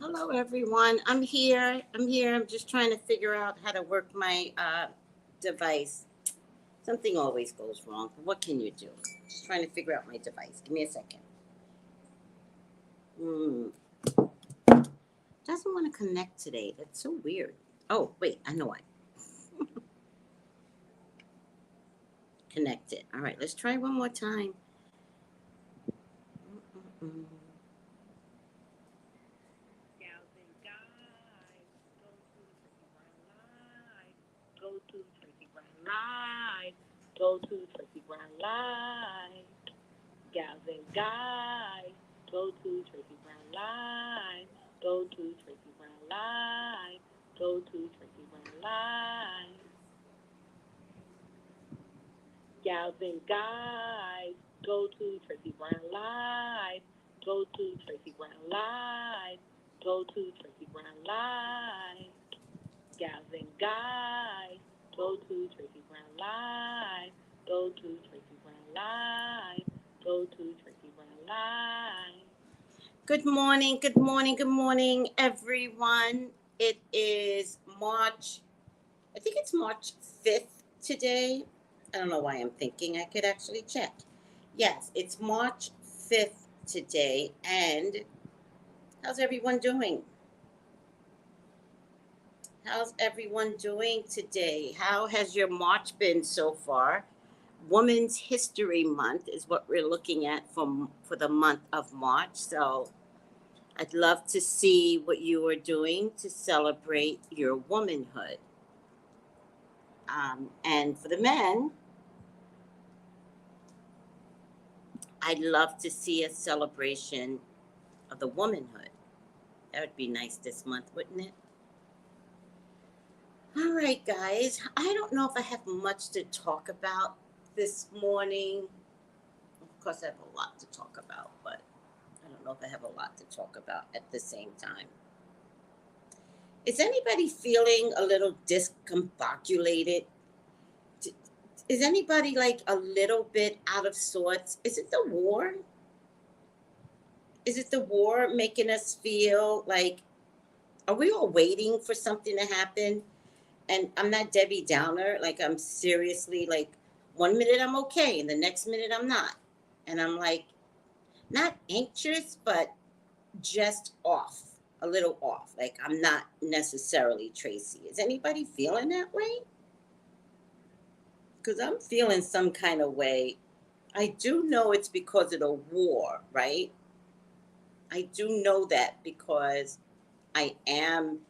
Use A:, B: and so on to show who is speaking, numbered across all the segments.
A: Hello, everyone. I'm here. I'm just trying to figure out how to work my device. Something always goes wrong. But what can you do? Just trying to figure out my device. Give me a second. Doesn't want to connect today. That's so weird. Oh, wait. I know why. Connect it. All right. Let's try one more time. Mm-mm-mm.
B: Go to Tracey Brown Live. Go to Tracey Brown Live. Gals and guys. Go to Tracey Brown Live. Go to Tracey Brown Live. Go to Tracey Brown Live. Gals and guys. Go to Tracey Brown Live. Go to Tracey Brown Live. Go to Tracey Brown Live. Gals and guys, go to Tracey Brown Live. Go to Tracey Brown Live. Go to Tracey Brown Live.
A: Good morning. Good morning. Good morning, everyone. It is March. I think it's March 5th today. I don't know why I'm thinking. I could actually check. Yes, it's March 5th today. And how's everyone doing? How's everyone doing today? How has your March been so far? Women's History Month is what we're looking at for the month of March. So I'd love to see what you are doing to celebrate your womanhood. And for the men, I'd love to see a celebration of the womanhood. That would be nice this month, wouldn't it? All right, guys. I don't know if I have much to talk about this morning. Of course, I have a lot to talk about, but I don't know if I have a lot to talk about at the same time. Is anybody feeling a little discombobulated? Is anybody like a little bit out of sorts? Is it the war? Is it the war making us feel like, are we all waiting for something to happen? And I'm not Debbie Downer. Like, I'm seriously like, 1 minute I'm okay, and the next minute I'm not. And I'm like, not anxious, but just off, a little off. Like, I'm not necessarily Tracy. Is anybody feeling that way? Because I'm feeling some kind of way. I do know it's because of the war, right? I do know that because I am,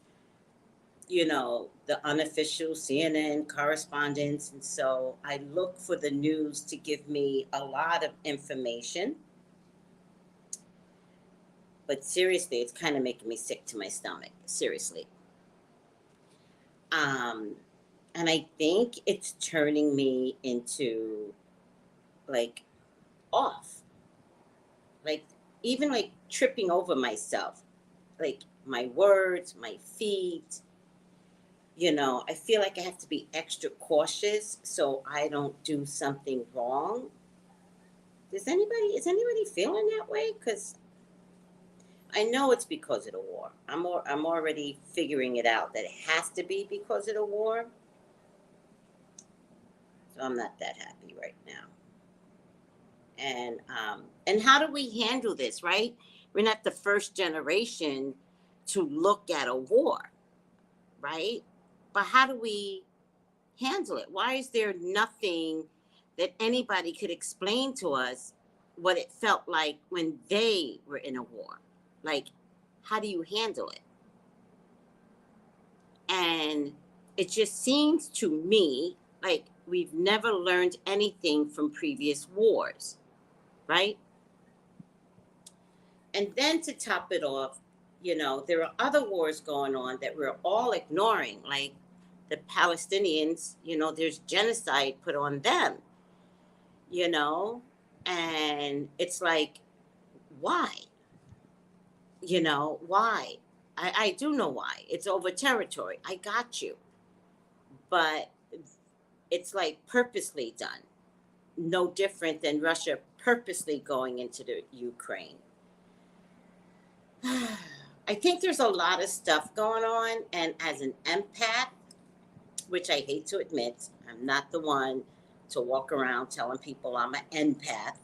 A: the unofficial CNN correspondent. And so I look for the news to give me a lot of information. But seriously, it's kind of making me sick to my stomach. Seriously. Um, and I think it's turning me into like off, like even like tripping over myself, like my words, my feet. I feel like I have to be extra cautious so I don't do something wrong. Is anybody feeling that way? Because I know it's because of the war. I'm already figuring it out that it has to be because of the war. So I'm not that happy right now. And how do we handle this, right? We're not the first generation to look at a war, right? But how do we handle it? Why is there nothing that anybody could explain to us what it felt like when they were in a war? Like, how do you handle it? And it just seems to me like we've never learned anything from previous wars, right? And then to top it off, there are other wars going on that we're all ignoring, like the Palestinians, there's genocide put on them, you know? And it's like, why? Why? I do know why. It's over territory. I got you. But it's like purposely done. No different than Russia purposely going into the Ukraine. I think there's a lot of stuff going on, and as an empath, which I hate to admit, I'm not the one to walk around telling people I'm an empath,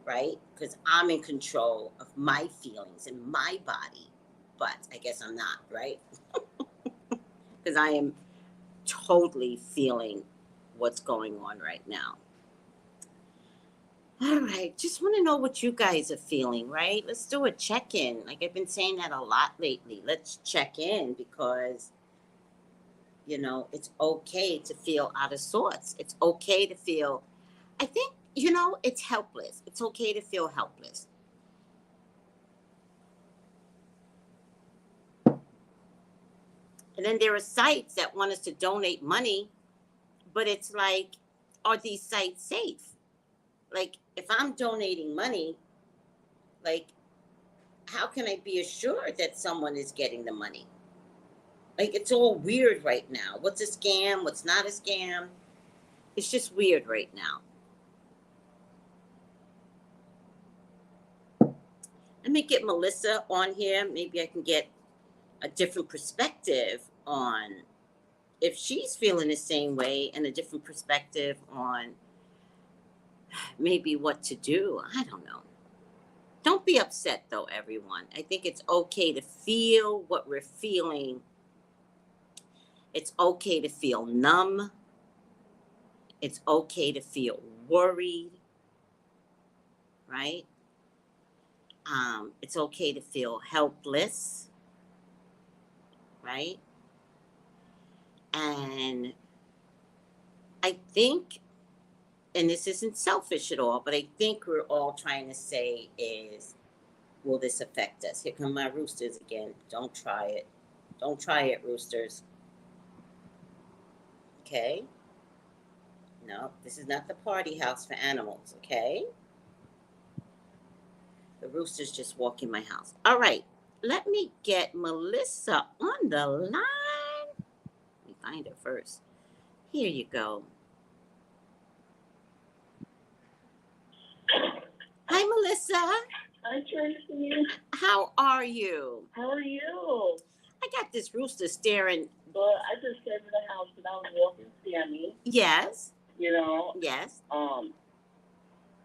A: right? Because I'm in control of my feelings and my body, but I guess I'm not, right? Because I am totally feeling what's going on right now. All right, just want to know what you guys are feeling, right? Let's do a check-in. Like I've been saying that a lot lately. Let's check in because, you know, it's okay to feel out of sorts. It's okay to feel, I think, you know, it's helpless. It's okay to feel helpless. And then there are sites that want us to donate money, but it's like, are these sites safe? Like, if I'm donating money, like, how can I be assured that someone is getting the money? Like, it's all weird right now. What's a scam? What's not a scam? It's just weird right now. Let me get Melissa on here. Maybe I can get a different perspective on if she's feeling the same way and a different perspective on maybe what to do. I don't know. Don't be upset though, everyone. I think it's okay to feel what we're feeling. It's okay to feel numb. It's okay to feel worried, right? It's okay to feel helpless, right? And I think, and this isn't selfish at all, but I think we're all trying to say is, will this affect us? Here come my roosters again. Don't try it. Don't try it, roosters. Okay? No, this is not the party house for animals, okay? The roosters just walk in my house. All right, let me get Melissa on the line. Let me find her first. Here you go. Hi, Melissa.
C: Hi, Tracey.
A: How are you?
C: How are you?
A: I got this rooster staring.
C: But I just came to the house and I was walking Sammy.
A: Yes.
C: You know.
A: Yes.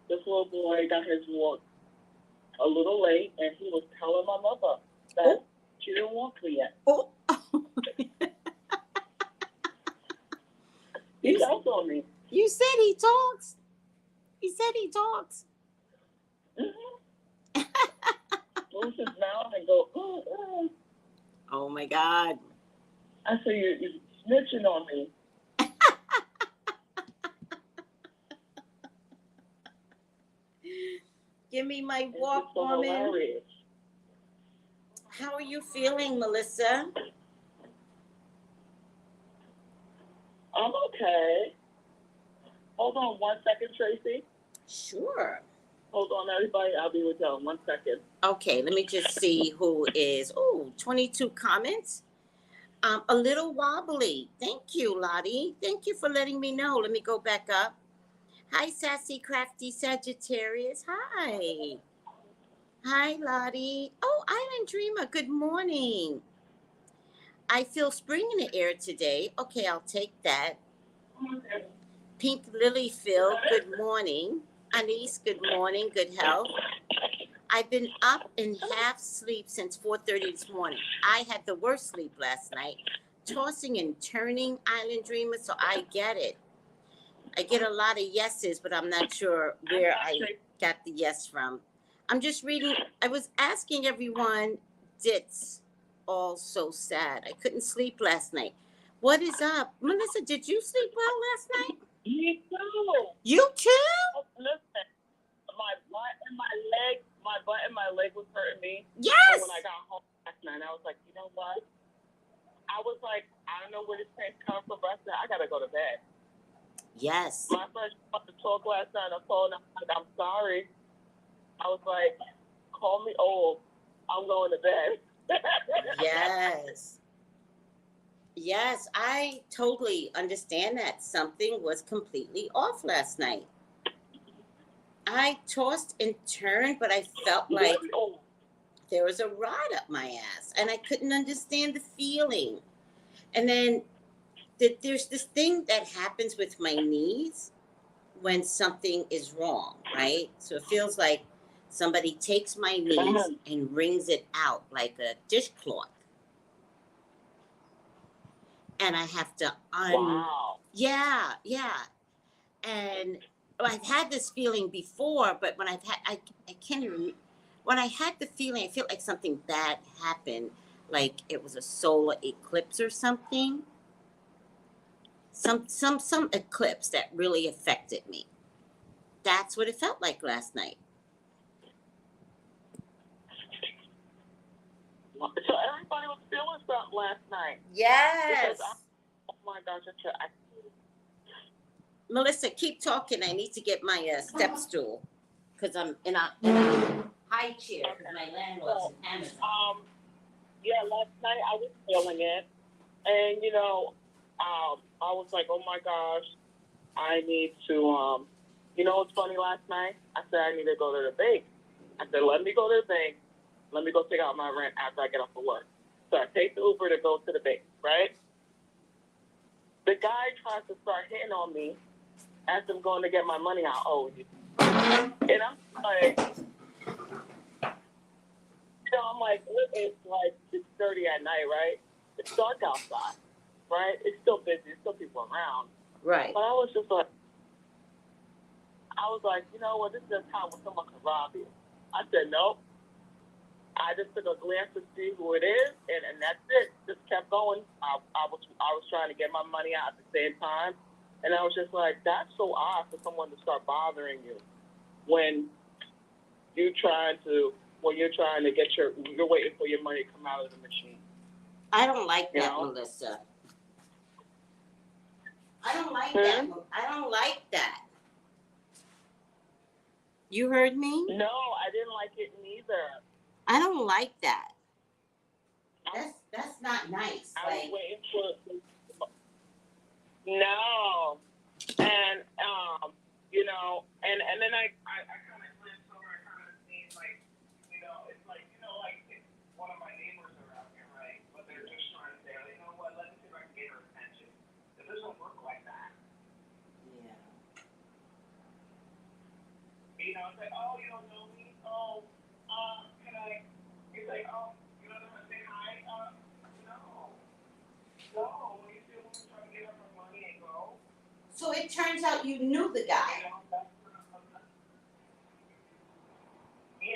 C: This little boy got his walk a little late, and he was telling my mother that she didn't walk me yet.
A: Oh.
C: He talks on me.
A: You said he talks. He said he talks.
C: Mm-hmm. Moves his mouth and go,
A: Oh my God.
C: I said, you're snitching on me.
A: Give me my walk, woman. How are you feeling, Melissa?
C: I'm okay. Hold on 1 second, Tracy.
A: Sure.
C: Hold on, everybody. I'll be with y'all in 1 second.
A: Okay, let me just see who is. 22 comments. A little wobbly. Thank you, Lottie. Thank you for letting me know. Let me go back up. Hi, Sassy Crafty Sagittarius. Hi. Hi, Lottie. Oh, Island Dreamer. Good morning. I feel spring in the air today. Okay, I'll take that. Pink Lily Phil. Good morning. Anise, good morning. Good health. I've been up in half sleep since 4:30 this morning. I had the worst sleep last night. Tossing and turning, Island Dreamer, so I get it. I get a lot of yeses, but I'm not sure where I got the yes from. I'm just reading. I was asking everyone, Dit's all so sad. I couldn't sleep last night. What is up? Melissa, did you sleep well last night?
C: Me too.
A: You too?
C: Oh, listen, my butt and my leg was hurting me.
A: Yes.
C: So when I got home last night, I was like, you know what? I was like, I don't know where this pain's coming from, but I said, I gotta go to bed.
A: Yes.
C: My friend wanted to talk last night on the phone. I was like, I'm sorry. I was like, call me old. I'm going to bed.
A: Yes. Yes, I totally understand that. Something was completely off last night. I tossed and turned, but I felt like there was a rod up my ass, and I couldn't understand the feeling. And then there's this thing that happens with my knees when something is wrong, right? So it feels like somebody takes my knees and wrings it out like a dishcloth. And I have to
C: Wow.
A: Yeah. And I've had this feeling before, but when I can't even, when I had the feeling, I feel like something bad happened, like it was a solar eclipse or something. Some eclipse that really affected me. That's what it felt like last night.
C: So everybody was feeling something last night.
A: Yes.
C: Oh my gosh,
A: Melissa, keep talking. I need to get my step stool because I'm in a high chair because my landlord's in Amazon.
C: Yeah, last night I was feeling it, and I was like, oh my gosh, I need to, what's funny last night? I said I need to go to the bank. I said, let me go to the bank. Let me go take out my rent after I get off of work. So I take the Uber to go to the bank, right? The guy tries to start hitting on me as I'm going to get my money I owe you. And I'm like, it's like 6:30 at night, right? It's dark outside, right? It's still busy. There's still people around.
A: Right.
C: But I was like, you know what? This is a time when someone can rob you. I said, nope. I just took a glance to see who it is, and that's it. Just kept going. I was trying to get my money out at the same time, and I was just like, that's so odd for someone to start bothering you when you're trying to get you're waiting for your money to come out of the machine.
A: I don't like that, Melissa. I don't like that. I don't like that. You heard me?
C: No, I didn't like it neither.
A: I don't like that. That's not nice.
C: I was waiting for no, and and then I kind of glanced over. I kind of seen it's like if one of my neighbors are out here, right? But they're just trying to say, you know what? Let me see if I can get her attention. It doesn't work like that.
A: Yeah.
C: It's like, oh, you don't know me? Oh, can I? It's like, oh, you don't know how to say hi? No. When you see a woman trying to get her money and go.
A: So it turns out you knew the guy.
C: Yeah.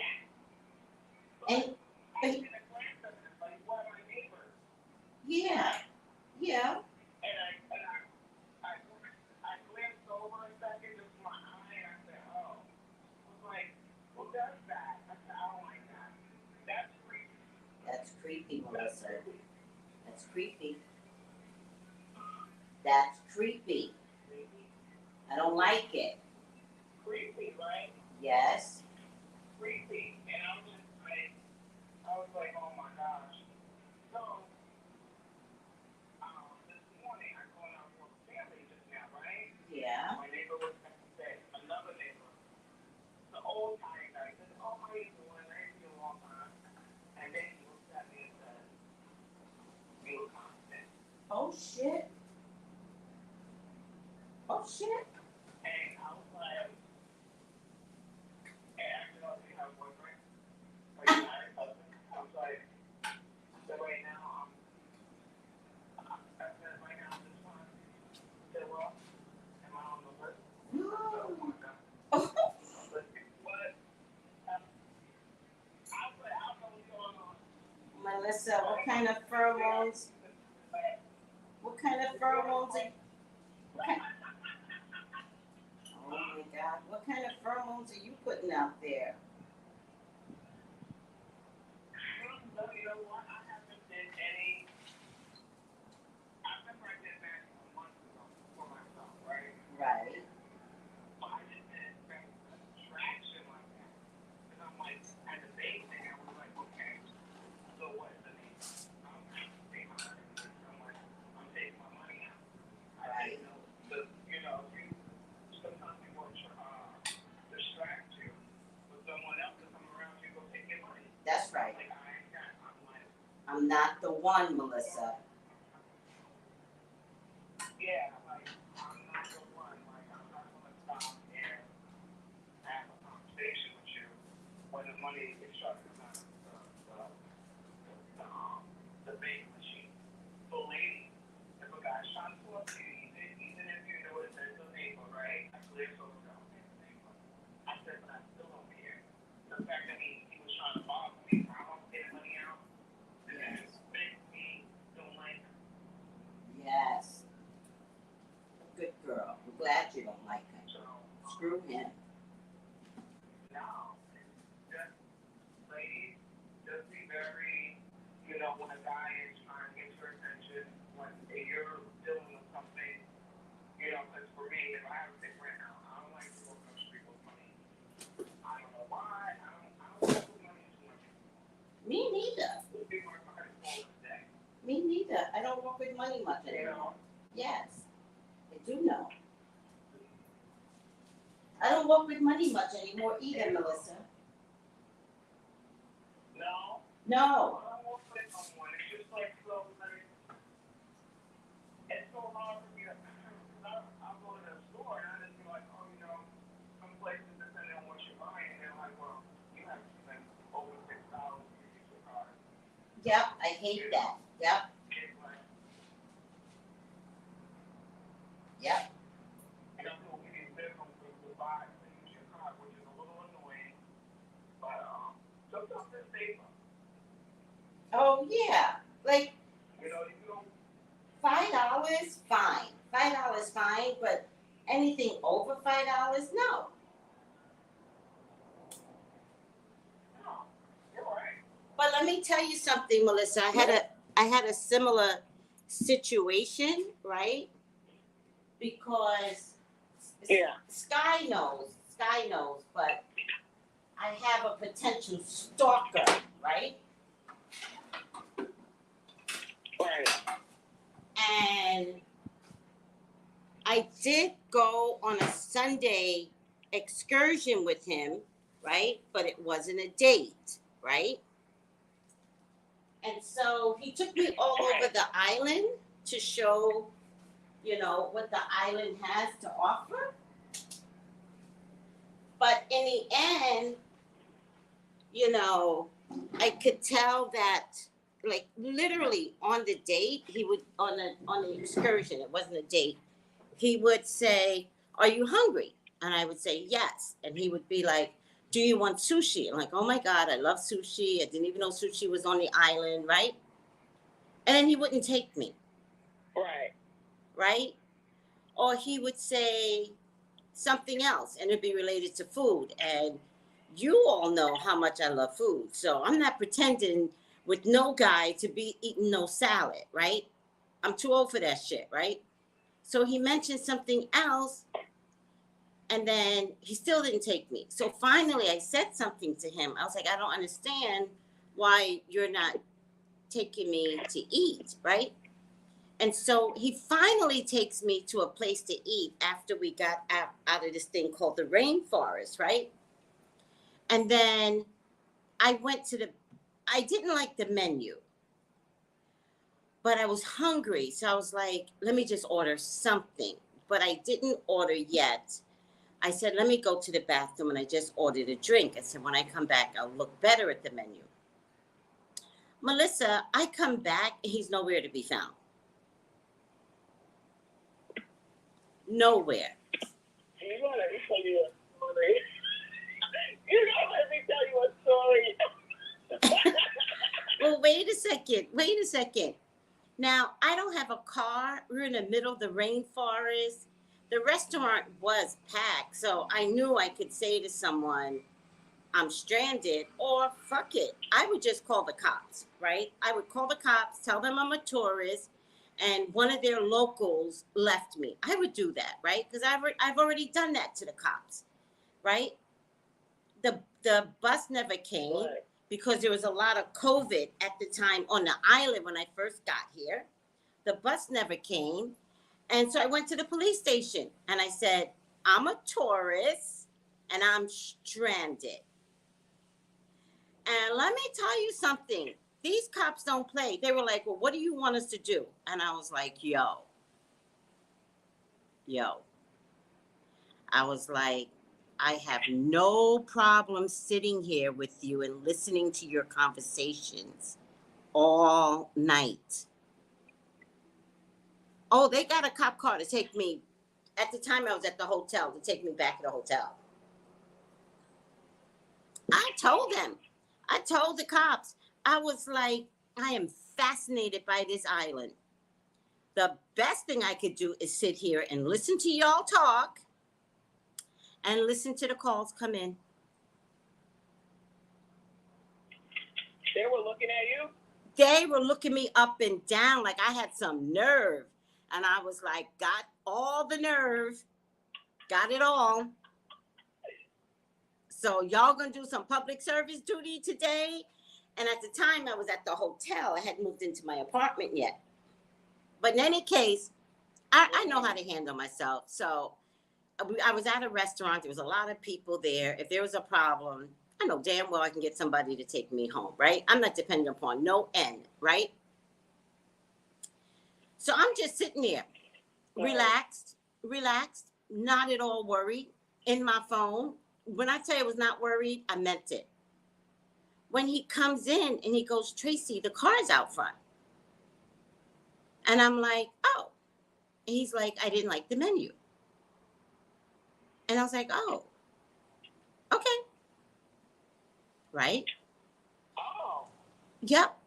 A: And
C: I did a glance at him, like one of my neighbors.
A: yeah.
C: And I glanced over a second, just my eye, and I said, oh. I was like, who does that? I said, I don't like that. That's creepy.
A: That's creepy, Melissa. That's creepy. That's creepy. I don't like it.
C: Creepy, right?
A: Yes.
C: Creepy. And I was like, oh my gosh. So, this morning I called out for family just now, right?
A: Yeah.
C: My neighbor was say, another neighbor, the old time guy, said, oh, how you doing? I ain't seen you in a long time. And then he looked at me and said, you look constant.
A: Oh shit.
C: And I was like, hey, actually, do you have a boyfriend? Are you married? I was like, so right now, I'm just fine. He said, well, am I on the list?
A: No.
C: I was like, what? I was like, I don't know what's going on.
A: Melissa, what kind of pheromones? What kind of pheromones? Oh my God! What kind of pheromones are you putting out there?
C: You know what? I haven't did any. I remember I did that a month ago for myself, right?
A: Right.
C: But I just didn't expect traction like that. Because I'm like, at the same thing, I was like, okay, so what is the name? I'm taking my money. I'm taking my money out. I didn't know. Sometimes people distract you with someone else to come around you and go take your money.
A: That's right.
C: Like,
A: not the one, Melissa.
C: Yeah, like, I'm not the one. Like, I'm not going to stop and have a conversation with you when the money is trying to come out of the bank machine. So, lady, if a guy's trying to talk to you, even if you know it's a neighbor, right? I clear social neighbor. I said, but I still don't care. The fact that he was trying to bother me, I don't get money out, and that makes me don't like him.
A: Yes. Good girl. I'm glad you don't like him.
C: So,
A: Screw him.
C: no. Just, ladies, just be very, you know, when a guy is trying to get your attention, when you're dealing with something, you know, because for me, if I have to take rent out, I don't like to go on the street with money. I don't know why. I don't put money too much.
A: Me neither.
C: It'll be my credit card today.
A: Me neither. I don't work with money much
C: You
A: anymore.
C: know?
A: Yes. I do know. I don't work with money much anymore either, Melissa.
C: No.
A: No.
C: I don't want to put someone. It's just like so, like, it's so hard for me to, I'll go to the store and I just be like, oh, you know, some places depending on what you're buying, and they're like, well, you have to spend over $6 to use your card.
A: Yep, I hate that. Yep,
C: It's like,
A: yep.
C: you know, we need minimum to buy to use your card, which is a little annoying, but sometimes it's safer.
A: Oh yeah. Like
C: You know, you don't.
A: $5, fine. $5, fine, but anything over $5, no.
C: No, you're right.
A: But let me tell you something, Melissa. I had a similar situation, right? Because
B: Yeah.
A: Sky knows, but I have a potential stalker, right?
B: Right.
A: And I did go on a Sunday excursion with him, right? But it wasn't a date, right? And so he took me all over the island to show, you know, what the island has to offer. But in the end, you know, I could tell that, like, literally on the date, he would, on the excursion, it wasn't a date, he would say, "Are you hungry?" And I would say, "Yes." And he would be like, "Do you want sushi?" I'm like, "Oh my God, I love sushi. I didn't even know sushi was on the island," right? And then he wouldn't take me,
B: Right.
A: right? Or he would say something else and it'd be related to food. And you all know how much I love food. So I'm not pretending with no guy to be eating no salad, right? I'm too old for that shit, right? So he mentioned something else and then he still didn't take me. So finally I said something to him. I was like, "I don't understand why you're not taking me to eat," right? And so he finally takes me to a place to eat after we got out of this thing called the rainforest, right? And then I didn't like the menu, but I was hungry. So I was like, let me just order something. But I didn't order yet. I said, let me go to the bathroom, and I just ordered a drink. I said, when I come back, I'll look better at the menu. Melissa, I come back, and he's nowhere to be found. Nowhere.
C: You know, let me tell you a story. Let me tell you a story.
A: Well, wait a second. Now, I don't have a car. We're in the middle of the rainforest. The restaurant was packed, so I knew I could say to someone, I'm stranded, or fuck it. I would just call the cops, right? I would call the cops, tell them I'm a tourist, and one of their locals left me. I would do that, right? Because I've already done that to the cops, right? The bus never came.
C: Right.
A: Because there was a lot of COVID at the time on the island when I first got here. The bus never came. And so I went to the police station and I said, I'm a tourist and I'm stranded. And let me tell you something. these cops don't play. They were like, well, what do you want us to do? And I was like, yo. I was like, I have no problem sitting here with you and listening to your conversations all night. Oh, they got a cop car to take me. At the time I was at the hotel, to take me back to the hotel. I told the cops, I was like, I am fascinated by this island. The best thing I could do is sit here and listen to y'all talk and listen to the calls come in.
C: They were looking at you?
A: They were looking me up and down like I had some nerve. And I was like, got all the nerve, got it all. So y'all gonna do some public service duty today? And at the time I was at the hotel. I hadn't moved into my apartment yet. But in any case, I know how to handle myself. So I was at a restaurant. There was a lot of people there. If there was a problem, I know damn well I can get somebody to take me home, right? I'm not dependent upon no end, right? So I'm just sitting there, relaxed, not at all worried, in my phone. When I tell you I was not worried, I meant it. When he comes in and he goes, Tracy, the car's out front. And I'm like, oh. And he's like, I didn't like the menu. And I was like, oh, okay. Right?
C: Oh.
A: Yep.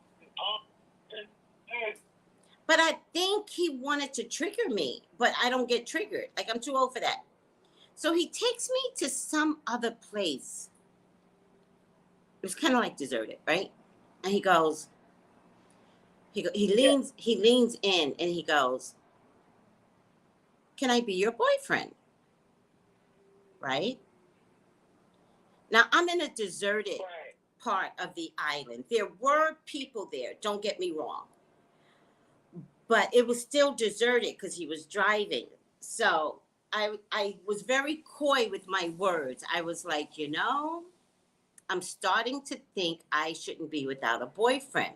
A: But I think he wanted to trigger me, but I don't get triggered. Like, I'm too old for that. So he takes me to some other place. It was kind of like deserted, right? And he goes, he leans in and he goes, can I be your boyfriend? Right? Now, I'm in a deserted part of the island. There were people there, don't get me wrong. But it was still deserted because he was driving. So I was very coy with my words. I was like, you know, I'm starting to think I shouldn't be without a boyfriend.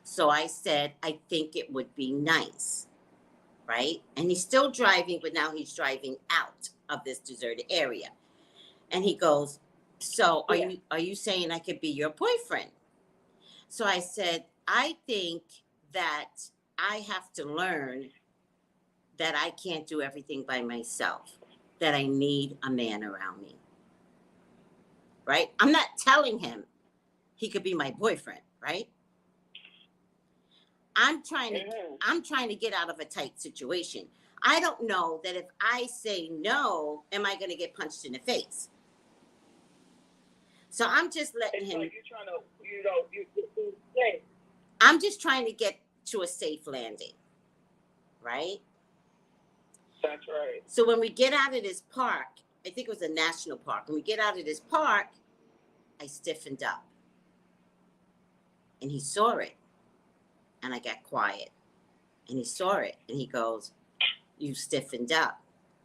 A: So I said, I think it would be nice, right? And he's still driving, but now he's driving out of this deserted area. And he goes, so are you saying I could be your boyfriend? So I said, I think that I have to learn that I can't do everything by myself, that I need a man around me, right? I'm not telling him he could be my boyfriend, right? I'm trying to get out of a tight situation. I don't know that if I say no, am I going to get punched in the face? So I'm just letting him.
C: Like you're trying to,
A: I'm just trying to get to a safe landing, right?
C: That's right.
A: So when we get out of this park, I think it was a national park. When we get out of this park, I stiffened up. And he saw it. And I got quiet. And he saw it. And he goes, you stiffened up.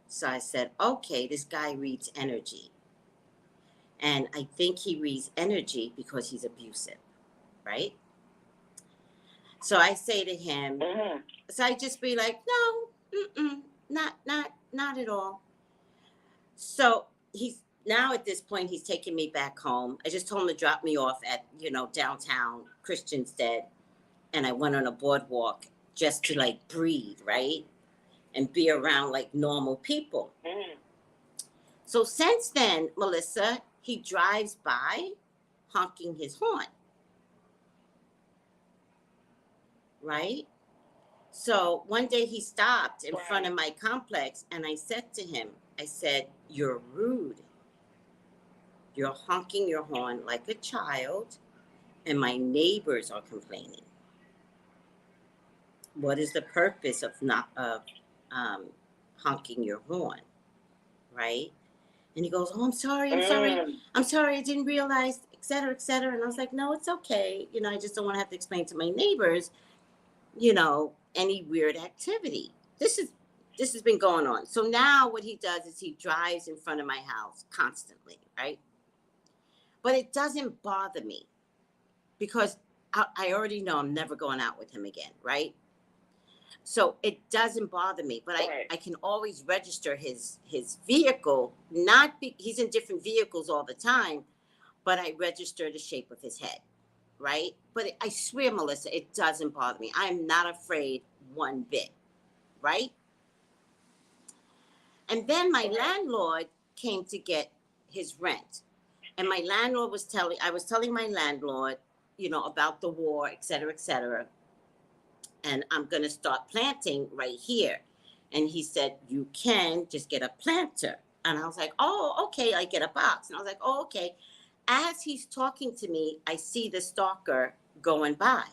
A: So I said, okay, this guy reads energy. And I think he reads energy because he's abusive, right? So I say to him, so I just be like, no, not at all. So he's now at this point, he's taking me back home. I just told him to drop me off at, downtown Christiansted. And I went on a boardwalk just to like breathe, right? And be around like normal people. So since then, Melissa, he drives by honking his horn. Right? So one day he stopped in front of my complex and I said to him, I said, you're rude. You're honking your horn like a child and my neighbors are complaining. What is the purpose of honking your horn? Right? And he goes, oh, I'm sorry, I didn't realize, et cetera, et cetera. And I was like, no, it's okay. I just don't want to have to explain to my neighbors, any weird activity. This has been going on. So now what he does is he drives in front of my house constantly, right? But it doesn't bother me because I already know I'm never going out with him again, right? So it doesn't bother me, but I can always register his vehicle. He's in different vehicles all the time, but I register the shape of his head, right? But I swear, Melissa, it doesn't bother me. I'm not afraid one bit, right? And then my landlord came to get his rent. And my landlord I was telling my landlord, about the war, et cetera, and I'm going to start planting right here. And he said, you can just get a planter. And I was like, oh, okay, I get a box. And I was like, oh, okay. As he's talking to me, I see the stalker going by.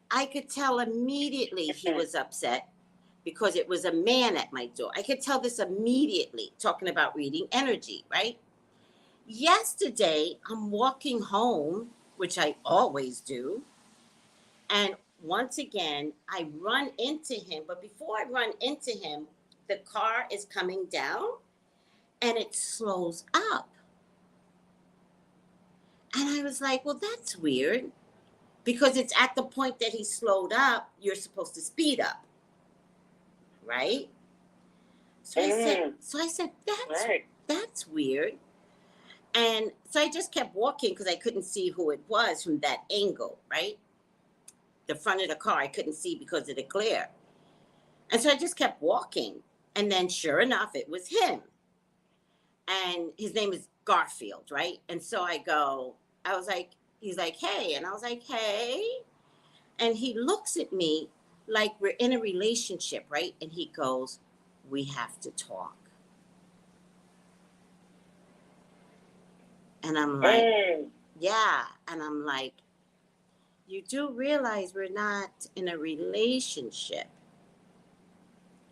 A: I could tell immediately he was upset because it was a man at my door. I could tell this immediately, talking about reading energy, right? Yesterday, I'm walking home, which I always do, and once again, I run into him. But before I run into him, the car is coming down and it slows up. And I was like, well, that's weird, because it's at the point that he slowed up, you're supposed to speed up, right? So I said, that's weird. And so I just kept walking because I couldn't see who it was from that angle, right? The front of the car, I couldn't see because of the glare. And so I just kept walking. And then sure enough, it was him. And his name is Garfield, right? And so he's like, hey. And I was like, hey. And he looks at me like we're in a relationship, right? And he goes, we have to talk. And I'm like, yeah. And I'm like, you do realize we're not in a relationship.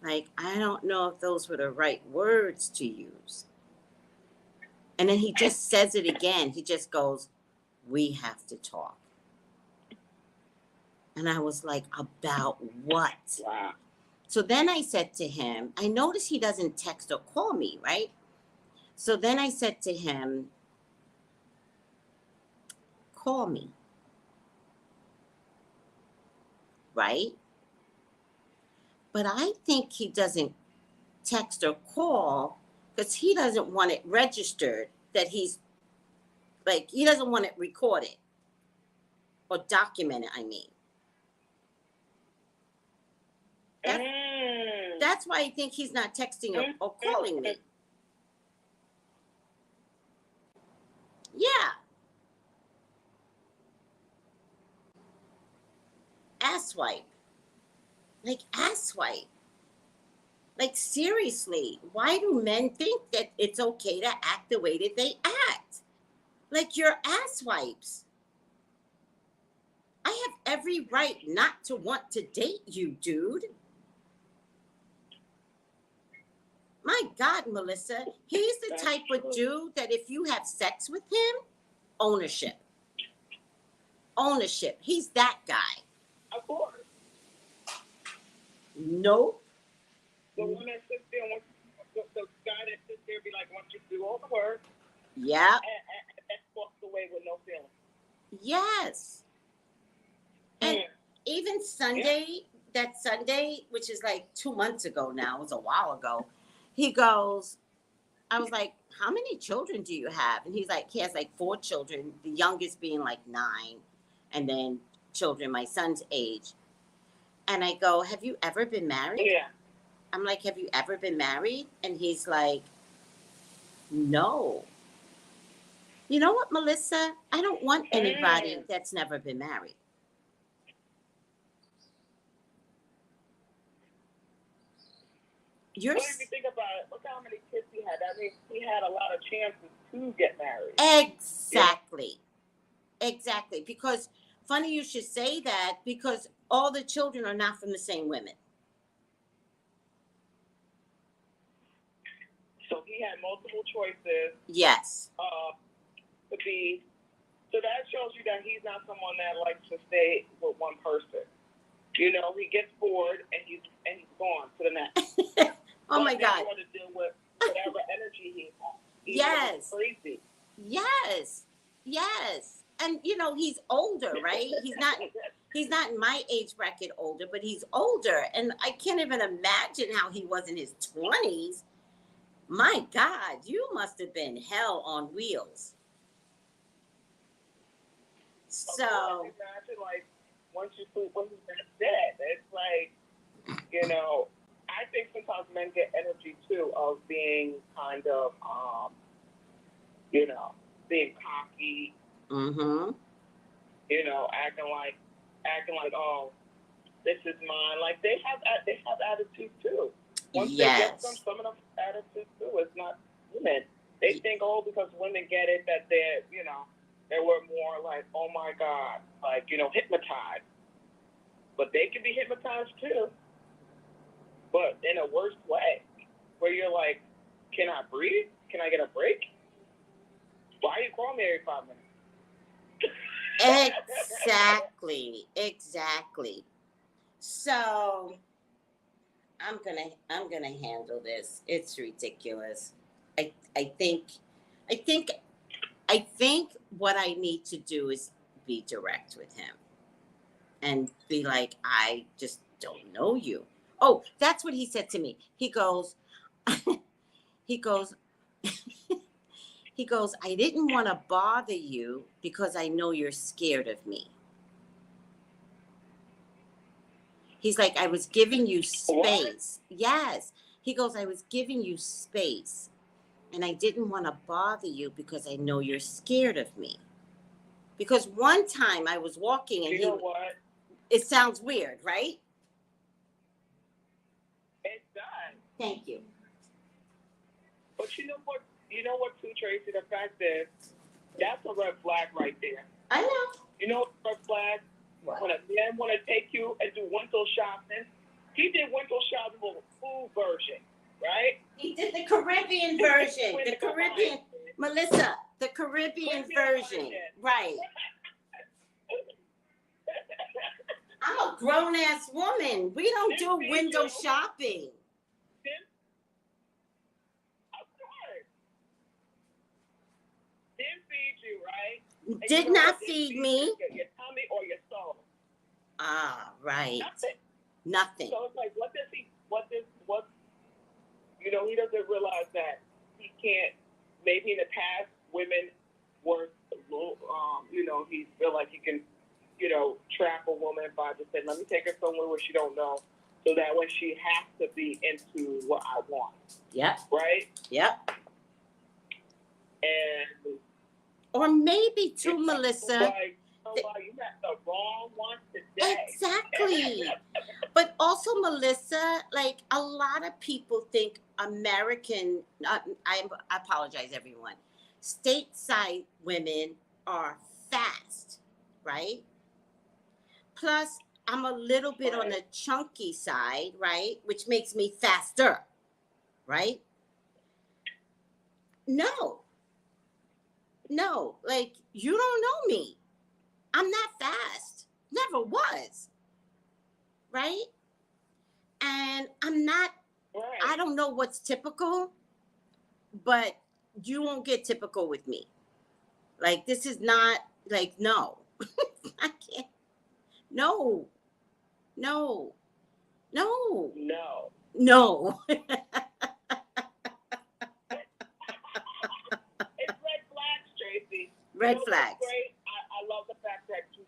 A: Like, I don't know if those were the right words to use. And then he just says it again. He just goes, we have to talk. And I was like, about what?
C: Wow.
A: So then I said to him, I notice he doesn't text or call me, right? So then I said to him, call me. Right? But I think he doesn't text or call because he doesn't want it registered that he doesn't want it recorded or documented, I mean. That's why I think he's not texting or calling me. Yeah. Asswipe. Like, asswipe. Like, seriously, why do men think that it's okay to act the way that they act? Like, you're asswipes. I have every right not to want to date you, dude. My God, Melissa, he's the type of dude that if you have sex with him, ownership. He's that guy.
C: Of course.
A: Nope.
C: The one that sits there, the guy that sits there be like, wants you to do all the work.
A: Yeah.
C: And walks away with no feeling.
A: Yes. And even Sunday, that Sunday, which is like 2 months ago now, it was a while ago, he goes, I was like, how many children do you have? And he's like, he has like 4 children, the youngest being like 9, and then children my son's age. And I go, have you ever been married?
C: Yeah.
A: I'm like, have you ever been married? And he's like, no. You know what, Melissa? I don't want anybody that's never been married.
C: What if you think about it? Look how many kids he had. I mean, he had a lot of chances to get married.
A: Exactly. Yeah. Exactly. Because, funny you should say that, because all the children are not from the same women.
C: So he had multiple choices.
A: Yes.
C: To be. So that shows you that he's not someone that likes to stay with one person. You know, he gets bored and he's gone to the next.
A: Oh my God.
C: Want to deal with whatever energy he has.
A: Yes.
C: Crazy.
A: Yes. Yes. and you know, he's older, right? He's not in my age bracket older, but he's older. And I can't even imagine how he was in his 20s. My God, you must have been hell on wheels. So
C: imagine, like, once you sleep, when he's dead, it's like, you know, I think sometimes men get energy too of being kind of, you know, being cocky.
A: Mm-hmm.
C: You know, acting like, oh, this is mine. Like they have attitude too. Once they get them, some of them have attitude too. It's not women. They think, oh, because women get it, that they're, you know, they were more like, oh my God, like, you know, hypnotized. But they can be hypnotized too. But in a worse way, where you're like, can I breathe? Can I get a break? Why are you calling me every 5 minutes?
A: Exactly. So I'm gonna handle this. It's ridiculous. I think what I need to do is be direct with him and be like, I just don't know you. Oh, that's what he said to me. He goes, he goes, I didn't want to bother you because I know you're scared of me. He's like, I was giving you space. What? Yes. He goes, I was giving you space. And I didn't want to bother you because I know you're scared of me. Because one time I was walking and
C: you know what?
A: It sounds weird, right?
C: It does.
A: Thank you.
C: But you know what too, Tracy? The fact is, that's a red flag right there.
A: I know.
C: You know what red flag?
A: What?
C: When a man want to take you and do window shopping, he did window shopping with a food version, right?
A: He did the Caribbean version. The Caribbean, Melissa, the Caribbean version. Right. I'm a grown-ass woman. We don't do window shopping.
C: Of course. Didn't feed you, right?
A: Did not feed me.
C: Your tummy or your soul.
A: Ah, right. Nothing.
C: So it's like, you know, he doesn't realize that he can't, maybe in the past, women were, you know, he feel like he can, you know, trap a woman by just saying, let me take her somewhere where she don't know, so that when she has to be into what I want.
A: Yep.
C: Right?
A: Yep.
C: And
A: or maybe too, Melissa.
C: Like, you got the wrong one today.
A: Exactly. But also, Melissa, like a lot of people think American, I apologize, everyone. Stateside women are fast, right? Plus, I'm a little bit on the chunky side, right? Which makes me faster, right? No, like you don't know me. I'm not fast. Never was. Right? And I'm not, I don't know what's typical, but you won't get typical with me. Like, this is not, like, no. I can't. No.
C: It's red flags, Tracy.
A: Red flags.
C: Great. I love the fact that you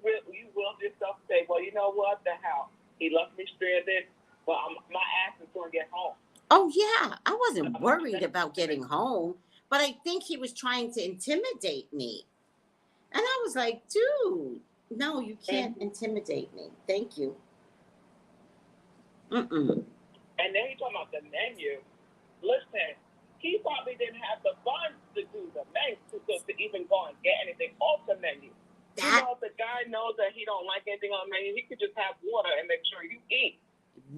C: will yourself say, well, you know what, the hell, he left me stranded, but my ass is going to get home.
A: Oh yeah, I wasn't worried about getting home, but I think he was trying to intimidate me, and I was like, dude, no, you can't intimidate me. Thank you.
C: And then he talking about the menu. Listen, he probably didn't have the funds to do the menu to even go and get anything off the menu. You know, if the guy knows that he don't like anything on the menu, he could just have water and make sure you eat.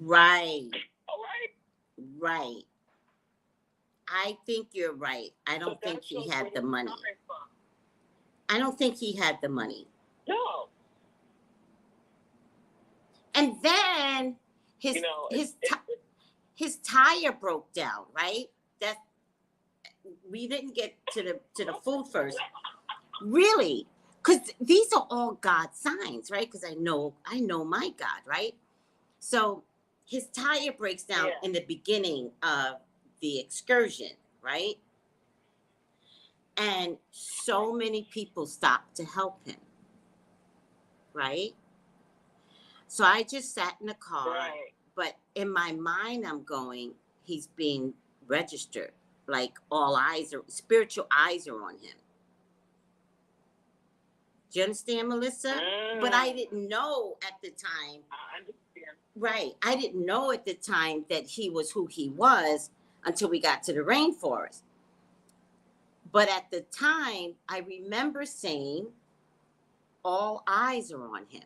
A: Right.
C: All right.
A: Right. I think you're right. I don't think he had the money. I don't think he had the money.
C: No.
A: And then his tire broke down, right? That we didn't get to the food first. Really, because these are all God signs, right? Because I know my God, right? So his tire breaks down in the beginning of the excursion, right? And so many people stop to help him, right? So I just sat in the car,
C: Right.
A: but in my mind, I'm going, he's being registered. Like all eyes are, spiritual eyes are on him. Do you understand, Melissa? But I didn't know at the time.
C: I understand.
A: Right. I didn't know at the time that he was who he was until we got to the rainforest. But at the time, I remember saying, all eyes are on him.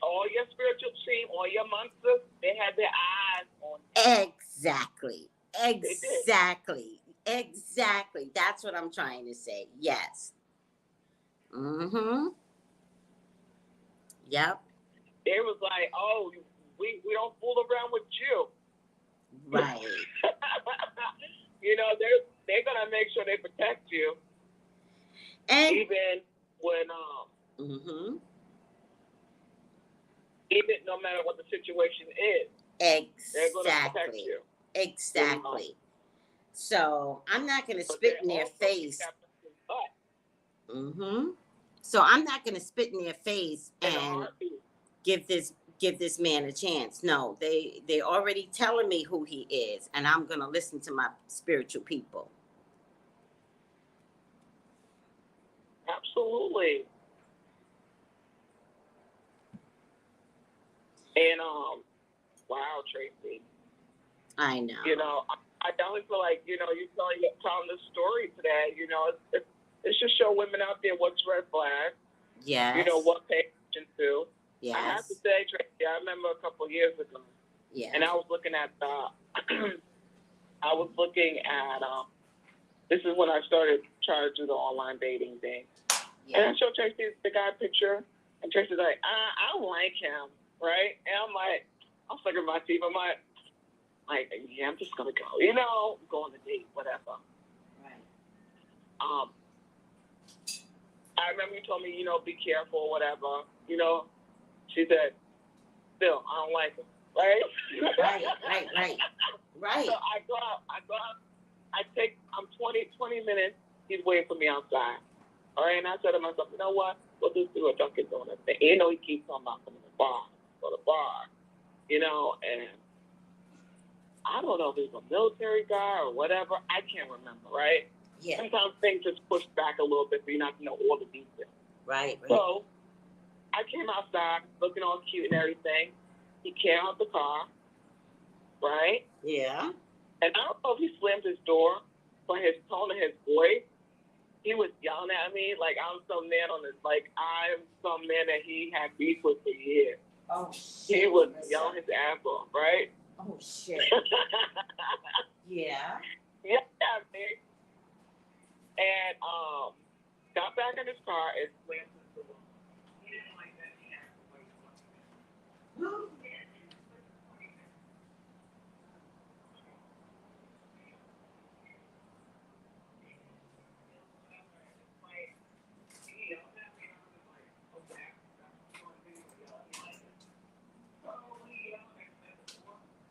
C: All your spiritual team, all your monsters, they had their eyes on him.
A: Exactly. Exactly. Exactly. That's what I'm trying to say. Yes. Mm-hmm. Yep.
C: It was like, oh, we don't fool around with you.
A: Right.
C: You know, they're gonna make sure they protect you.
A: And
C: even when even no matter what the situation is. They're gonna protect you.
A: Exactly. So I'm not gonna spit in their face. So I'm not gonna spit in their face and give this man a chance. No, they're already telling me who he is, and I'm gonna listen to my spiritual people.
C: Absolutely. And wow, Tracey.
A: I know.
C: You know, I definitely feel like, you know, you're telling this story today. You know, it should show women out there what's red flag.
A: Yes.
C: You know, what pay attention to.
A: Yes.
C: I have to say, Tracey, I remember a couple of years ago.
A: Yeah.
C: And I was looking at this is when I started trying to do the online dating thing. Yeah. And I showed Tracey the guy picture, and Tracey's like, I don't like him, right? And I'm like, I'm sucking my teeth. I'm like, yeah, I'm just gonna go, you know, go on a date, whatever.
A: Right.
C: I remember you told me, you know, be careful, whatever. You know, she said, still, I don't like him, right? Right. So I go out. I'm 20 minutes. He's waiting for me outside. All right, and I said to myself, you know what? We'll just do a Dunkin' Donuts thing. You know, he keeps talking about coming to the bar, you know, and I don't know if he's a military guy or whatever. I can't remember, right? Yeah. Sometimes things just push back a little bit for you not to know all the details.
A: Right.
C: So I came outside looking all cute and everything. He came out the car, right? Yeah. And I don't know if he slammed his door, but his tone of his voice, he was yelling at me like I'm some man that he had beef with for years. Oh, shit. He was yelling his ass off, right?
A: Oh, shit. Yeah.
C: Yeah, man. And got back in his car and slammed his door. He didn't like that. He had to wait for it.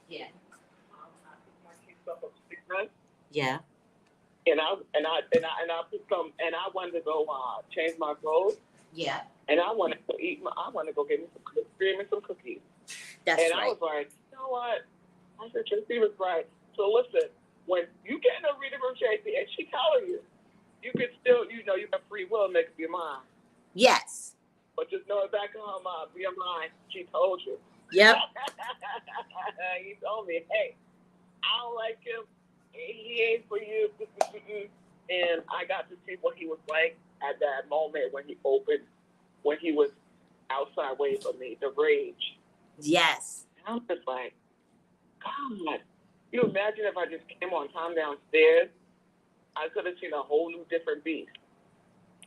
A: Yeah.
C: I took my kids up upstairs.
A: Yeah.
C: And I put some, and I wanted to go change my clothes.
A: Yeah.
C: And I wanted to go get me some cream and some cookies.
A: That's
C: and
A: right.
C: I was like, you know what? I said, Tracey was right. So listen, when you get in a reading from Tracey and she telling you, you can still, you know, you have free will to make up your mind.
A: Yes.
C: But just know it back in her mind, your mind, she told you.
A: Yep.
C: He told me, hey, I don't like him. He ain't for you. And I got to see what he was like at that moment when he was outside waiting for me, the rage.
A: Yes.
C: And I'm just like, God, you imagine if I just came on time downstairs, I could have seen a whole new different beast.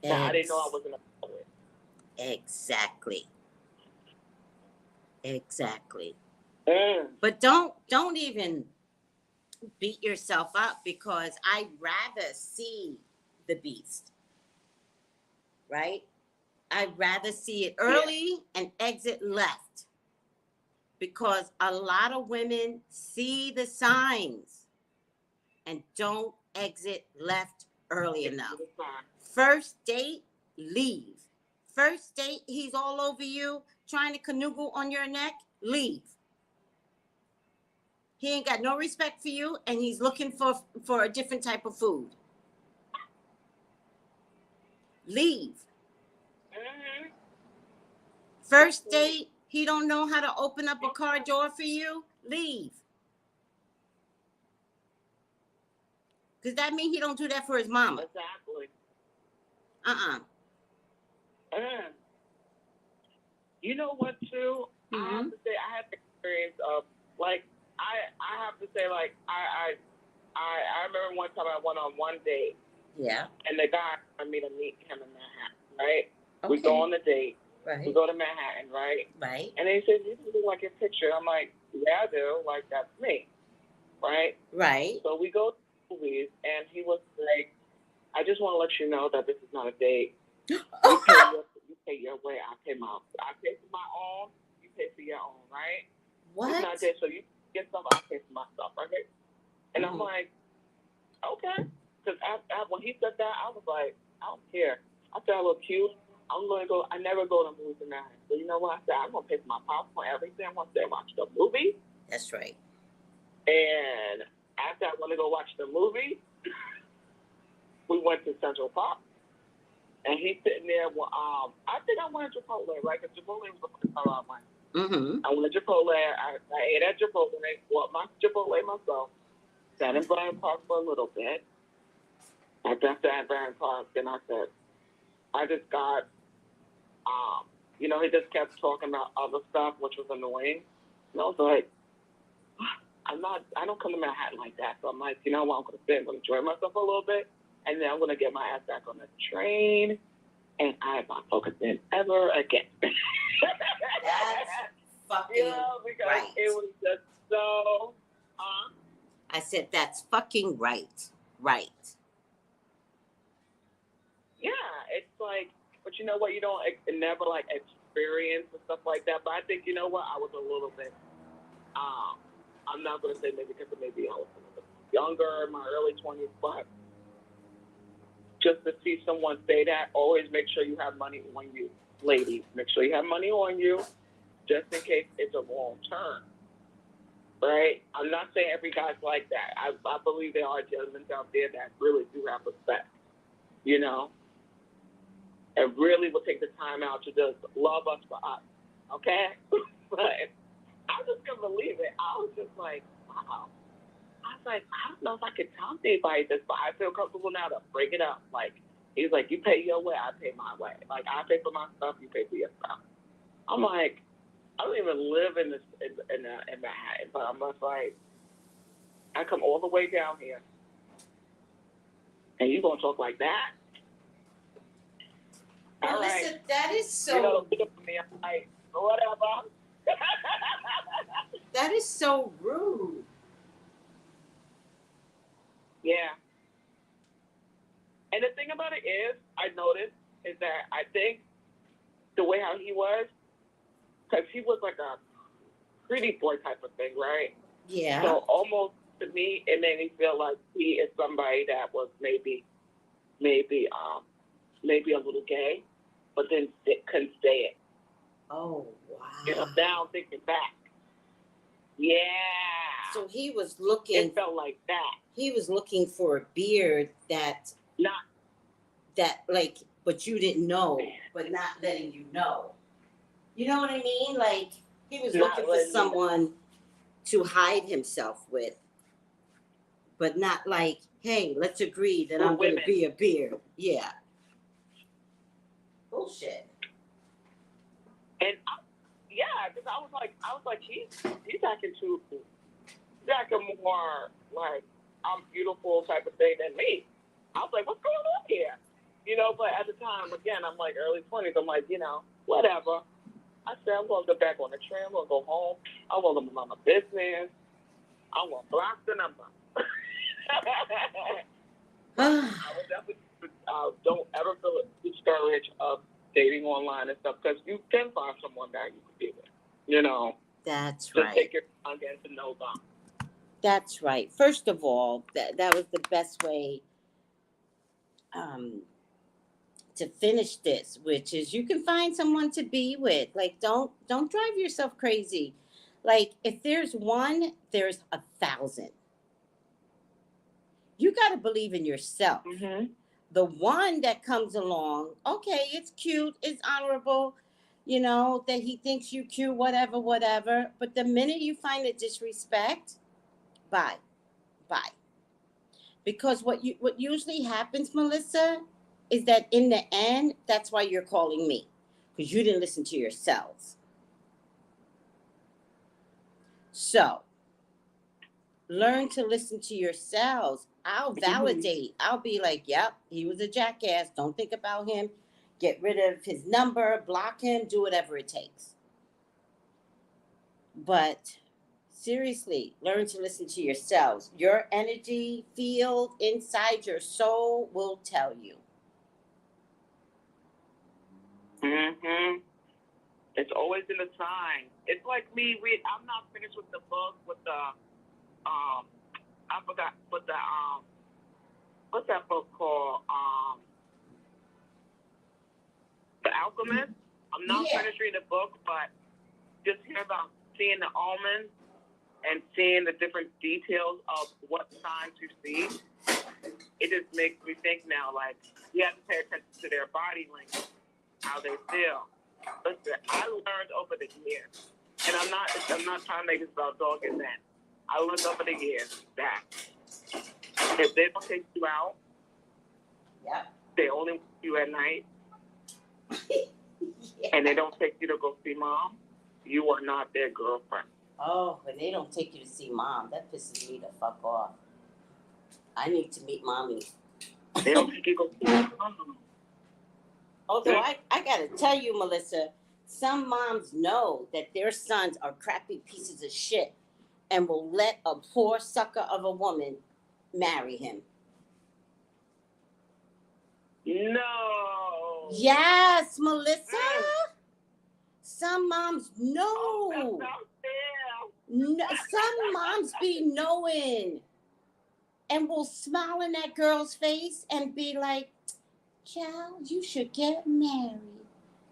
C: I didn't know I was in a poet.
A: Exactly.
C: Mm.
A: But don't even beat yourself up, because I'd rather see the beast, right? I'd rather see it early and exit left, because a lot of women see the signs and don't exit left early enough. First date, leave. First date, he's all over you, trying to canoodle on your neck, leave. He ain't got no respect for you, and he's looking for a different type of food. Leave.
C: Mm-hmm.
A: First date, he don't know how to open up a car door for you, leave. Because that means he don't do that for his mama.
C: Exactly. You know what, too? I have to say, I had the experience of, like, I have to say, like, I remember one time I went on one date.
A: Yeah.
C: And the guy wanted me to meet him in Manhattan, right?
A: Okay.
C: We go on the date.
A: Right.
C: We go to Manhattan, right?
A: Right.
C: And then he says, "You look like your picture." I'm like, "Yeah, I do. Like, that's me." Right?
A: Right.
C: So we go to the movies, and he was like, "I just want to let you know that this is not a date. You pay your way. I pay for my own. You pay for your own, right?
A: What?
C: It's not that, so you get stuff, I pay for my stuff, right?" And I'm like, okay. Because when he said that, I was like, I don't care. I said, I look cute. I'm going to go. I never go to movies at night. So you know what? I said, I'm going to pay for my popcorn, everything. I want to watch the movie.
A: That's right.
C: And after I want to go watch the movie, we went to Central Park. And he's sitting there. Well, I think I wanted Chipotle, right? Because Chipotle was the first time I went. I wanted Chipotle. I ate at Chipotle. Bought my Chipotle myself. Sat in Bryant Park for a little bit. After I sat in Bryant Park, then I said, I just got, he just kept talking about other stuff, which was annoying. And I was like, I don't come to Manhattan like that. So I'm like, you know what, I'm going to sit, I'm going to enjoy myself a little bit, and then I'm going to get my ass back on the train, and I am not focusing ever again.
A: That's fucking
C: because
A: right.
C: It was just so,
A: I said, that's fucking right. Right.
C: Yeah, it's like, but you know what, you don't never, like, experience and stuff like that, but I think, you know what, I was a little bit, I'm not going to say maybe because maybe I was a little bit younger, in my early 20s, but just to see someone say that, always make sure you have money on you. Ladies, make sure you have money on you, just in case it's a wrong turn. Right? I'm not saying every guy's like that. I believe there are gentlemen out there that really do have respect, and really will take the time out to just love us for us, okay? But I just couldn't believe it. I was just like, wow. I was like, I don't know if I could tell anybody this, but I feel comfortable now to break it up. Like, he's like, you pay your way, I pay my way. Like, I pay for my stuff, you pay for your stuff. I'm like, I don't even live in Manhattan, but I'm just like, I come all the way down here, and you gonna talk like that?
A: Well,
C: all
A: listen,
C: right.
A: that is so.
C: I'm like, whatever.
A: That is so rude.
C: Yeah. And the thing about it is, I noticed, is that I think the way how he was, because he was like a pretty boy type of thing, right?
A: Yeah.
C: So almost to me, it made me feel like he is somebody that was maybe a little gay, but then couldn't say it.
A: Oh, wow.
C: Now I'm thinking back. Yeah.
A: So he was looking.
C: It felt like that.
A: He was looking for a beard but you didn't know, but not letting you know. You know what I mean? Like, he was looking for someone to hide himself with, but not like, hey, let's agree that I'm going to be a beard. Yeah. Bullshit.
C: And because I was like, he's acting more like I'm beautiful type of thing than me. I was like, what's going on here? But at the time, again, I'm like early 20s. I'm like, whatever. I said, I'm going to go back on the train. I'm going to go home. I'm going to mind my business. I'm going to block the number. I would definitely don't ever feel discouraged of dating online and stuff because you can find someone that you can be with. You know,
A: That's
C: just
A: right.
C: take your time getting to know them.
A: That's right. First of all, that was the best way to finish this, which is you can find someone to be with. Like, don't drive yourself crazy. Like, if there's one, there's 1,000. You got to believe in yourself.
C: Mm-hmm.
A: The one that comes along, okay, it's cute, it's honorable, you know, that he thinks you cute, whatever, whatever. But the minute you find a disrespect, bye. Because what usually happens, Melissa, is that in the end, that's why you're calling me, because you didn't listen to yourselves. So learn to listen to yourselves. I'll validate. I'll be like, yep, he was a jackass. Don't think about him. Get rid of his number, block him, do whatever it takes. But seriously, learn to listen to yourselves. Your energy field inside your soul will tell you.
C: Mm-hmm. It's always in the sign. It's like me. I'm not finished with the book with the I forgot what the what's that book called? The Alchemist. I'm not finished reading the book, but just hear about seeing the almonds and seeing the different details of what signs you see. It just makes me think now, like, you have to pay attention to their body language, how they feel. Listen, I learned over the years, and I'm not trying to make this about dog and that. I learned over the years that if they don't take you out, they only want you at night, and they don't take you to go see mom, you are not their girlfriend.
A: Oh, when they don't take you to see mom, that pisses me the fuck off. I need to meet mommy.
C: They don't take you to go see mom.
A: Although I gotta tell you, Melissa, some moms know that their sons are crappy pieces of shit and will let a poor sucker of a woman marry him.
C: No.
A: Yes, Melissa. Some moms know.
C: Oh, that's not fair.
A: No, some moms be knowing and will smile in that girl's face and be like, child, you should get married.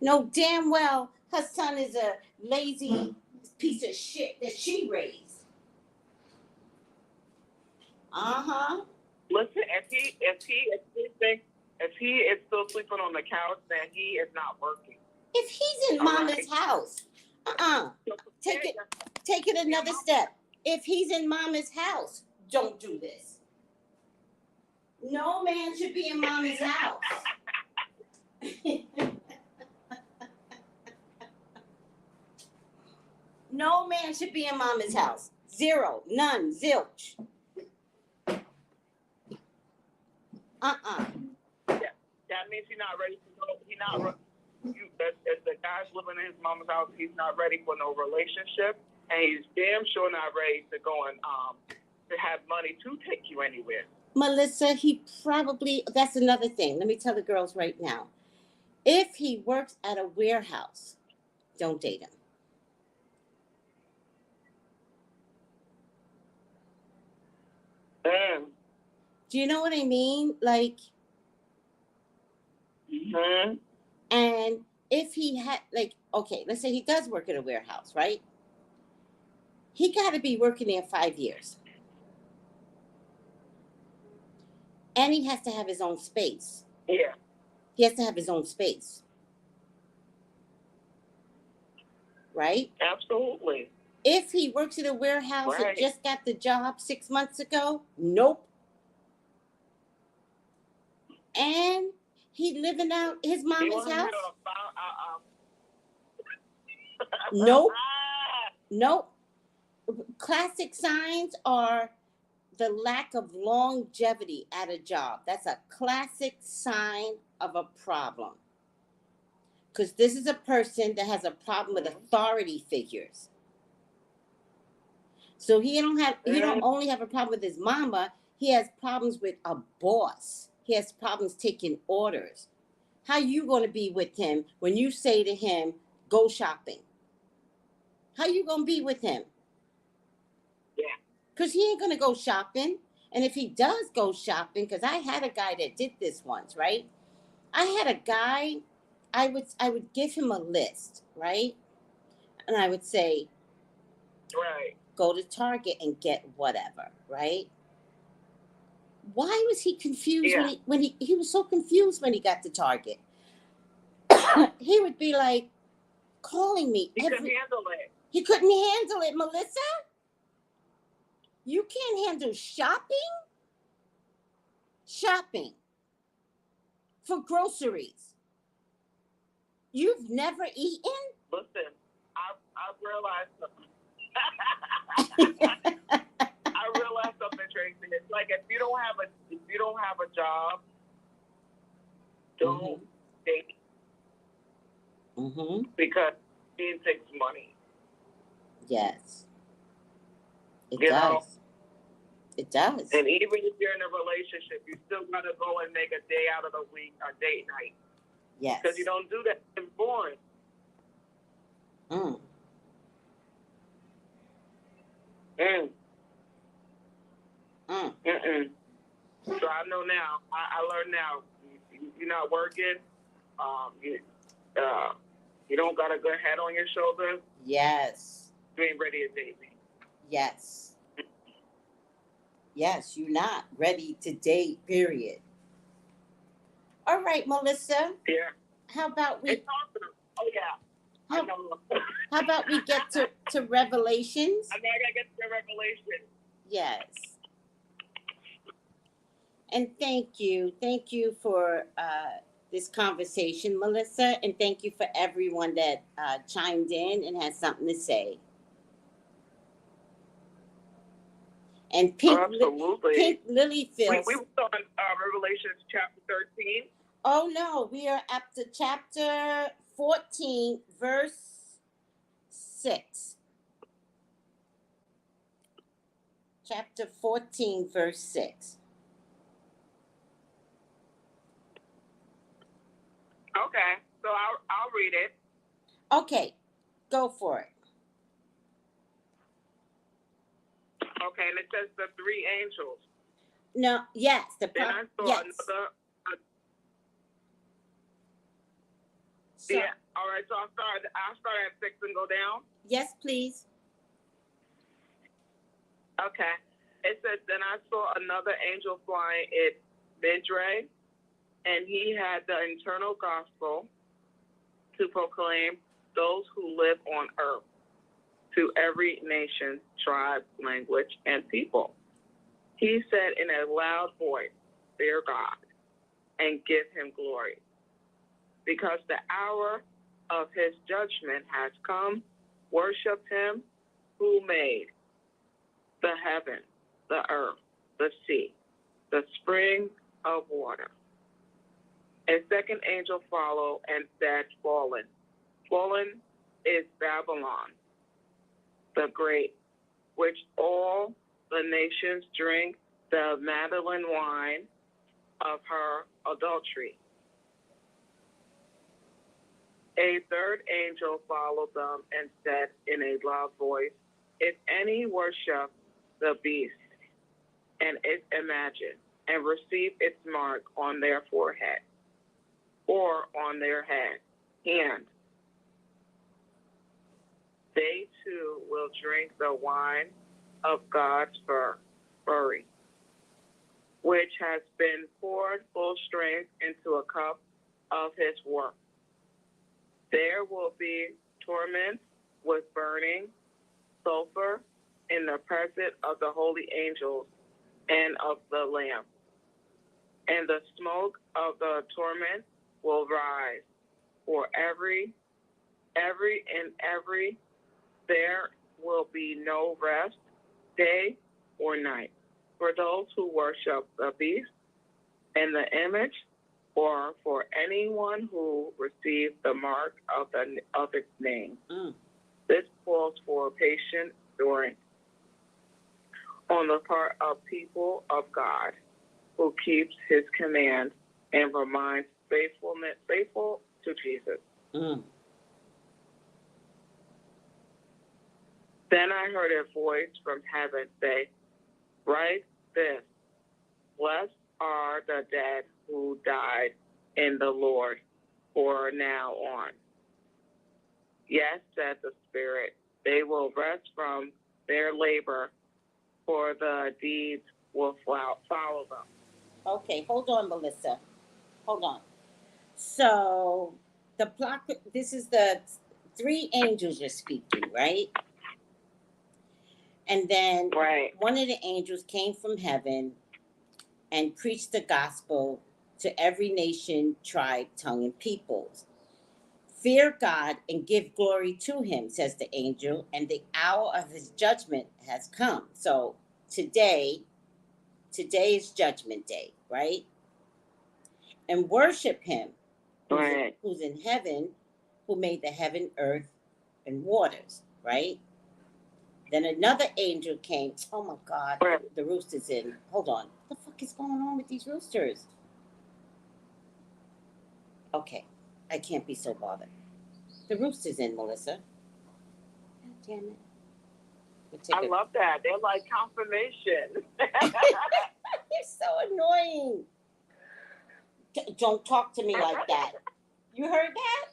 A: No, damn well her son is a lazy piece of shit that she raised.
C: Listen, if he is still sleeping on the couch, then he is not working.
A: If he's in mama's house, take it another step. If he's in mama's house, don't do this. No man should be in mama's house. No man should be in mama's house. Zero, none, zilch.
C: Yeah, that means he's not ready to go. If the guy's living in his mama's house, he's not ready for no relationship, and he's damn sure not ready to go and to have money to take you anywhere.
A: Melissa, he probably, that's another thing. Let me tell the girls right now. If he works at a warehouse, don't date him. Do you know what I mean? Like, and if he had, like, okay, let's say he does work at a warehouse, right? He got to be working there 5 years. And he has to have his own space.
C: Yeah.
A: He has to have his own space. Right?
C: Absolutely.
A: If he works at a warehouse and just got the job 6 months ago, nope. And he living out his mama's house. Nope. Nope. Classic signs are the lack of longevity at a job. That's a classic sign of a problem. Because this is a person that has a problem with authority figures. So he don't only have a problem with his mama, He has problems with a boss. He has problems taking orders. How you going to be with him when you say to him, go shopping? How you going to be with him?
C: Yeah.
A: Because he ain't going to go shopping. And if he does go shopping, because I had a guy that did this once, right? I had a guy, I would give him a list, right? And I would say,
C: Right.
A: go to Target and get whatever, right? Why was he confused
C: Yeah.
A: when he was so confused when he got to Target? He would be like calling me
C: He couldn't handle it.
A: He couldn't handle it, Melissa. You can't handle shopping? Shopping for groceries. You've never eaten?
C: Listen, I've realized something. I realized something, Tracy. It's like if you don't have a job, don't date. Because it takes money.
A: Yes. It
C: You
A: does.
C: know?
A: It does.
C: And even if you're in a relationship, you still gotta go and make a day out of the week, a date night.
A: Yes.
C: Because you don't do that, it's boring.
A: Mm.
C: Mm.
A: Mm.
C: Mm-mm. So I know now. I learned now. You're not working. You don't got a good head on your shoulders.
A: Yes.
C: You ain't ready to date me.
A: Yes. Yes, you're not ready to date, period. All right, Melissa.
C: Yeah.
A: How about we
C: It's awesome. Oh, yeah. I know.
A: how about we get to Revelations?
C: I know I gotta get to the Revelation.
A: Yes. And thank you. Thank you for this conversation, Melissa. And thank you for everyone that chimed in and has something to say. And Pink Lily feels...
C: We were on Revelations chapter 13.
A: Oh, no. We are up to chapter 14, verse 6. Chapter 14, verse 6.
C: Okay, so I'll read it.
A: Okay, go for it.
C: Okay, and it says the three angels.
A: No, yes,
C: Then I saw
A: yes.
C: another.
A: So,
C: Yeah. All right. So I'll start at 6 and go down.
A: yes, please.
C: Okay. It says, then I saw another angel flying at Midray, and he had the eternal gospel to proclaim those who live on earth, to every nation, tribe, language, and people. He said in a loud voice, fear God and give him glory, because the hour of his judgment has come. Worship him who made the heaven, the earth, the sea, the spring of water. A second angel followed and said, fallen. Fallen is Babylon, the great, which all the nations drink the Magdalene wine of her adultery. A third angel followed them and said in a loud voice, if any worship the beast and its image and receive its mark on their forehead or on their hand, they too will drink the wine of God's fury, which has been poured full strength into a cup of his work. There will be torment with burning sulfur in the presence of the holy angels and of the Lamb. And the smoke of the torment will rise for every. There will be no rest, day or night, for those who worship the beast and the image, or for anyone who receives the mark of its name. This calls for patient endurance. on the part of people of God who keeps his command and remains faithful to Jesus.
A: Mm.
C: Then I heard a voice from heaven say, "Write this, blessed are the dead who died in the Lord from now on. Yes," said the Spirit, "they will rest from their labor, for the deeds will follow them."
A: Okay, hold on, Melissa. Hold on. So the plot. This is the three angels you're speaking, right? And then
C: Right.
A: one of the angels came from heaven and preached the gospel to every nation, tribe, tongue, and peoples. Fear God and give glory to him, says the angel, and the hour of his judgment has come. So today is judgment day, right? And worship him
C: Right.
A: who's in heaven, who made the heaven, earth, and waters, right? Then another angel came. Oh my God,
C: Right.
A: the rooster's in. Hold on. What the fuck is going on with these roosters? Okay, I can't be so bothered. The rooster's in, Melissa. God damn it.
C: I love that. They're like confirmation.
A: You're so annoying. Don't talk to me like that. You heard that?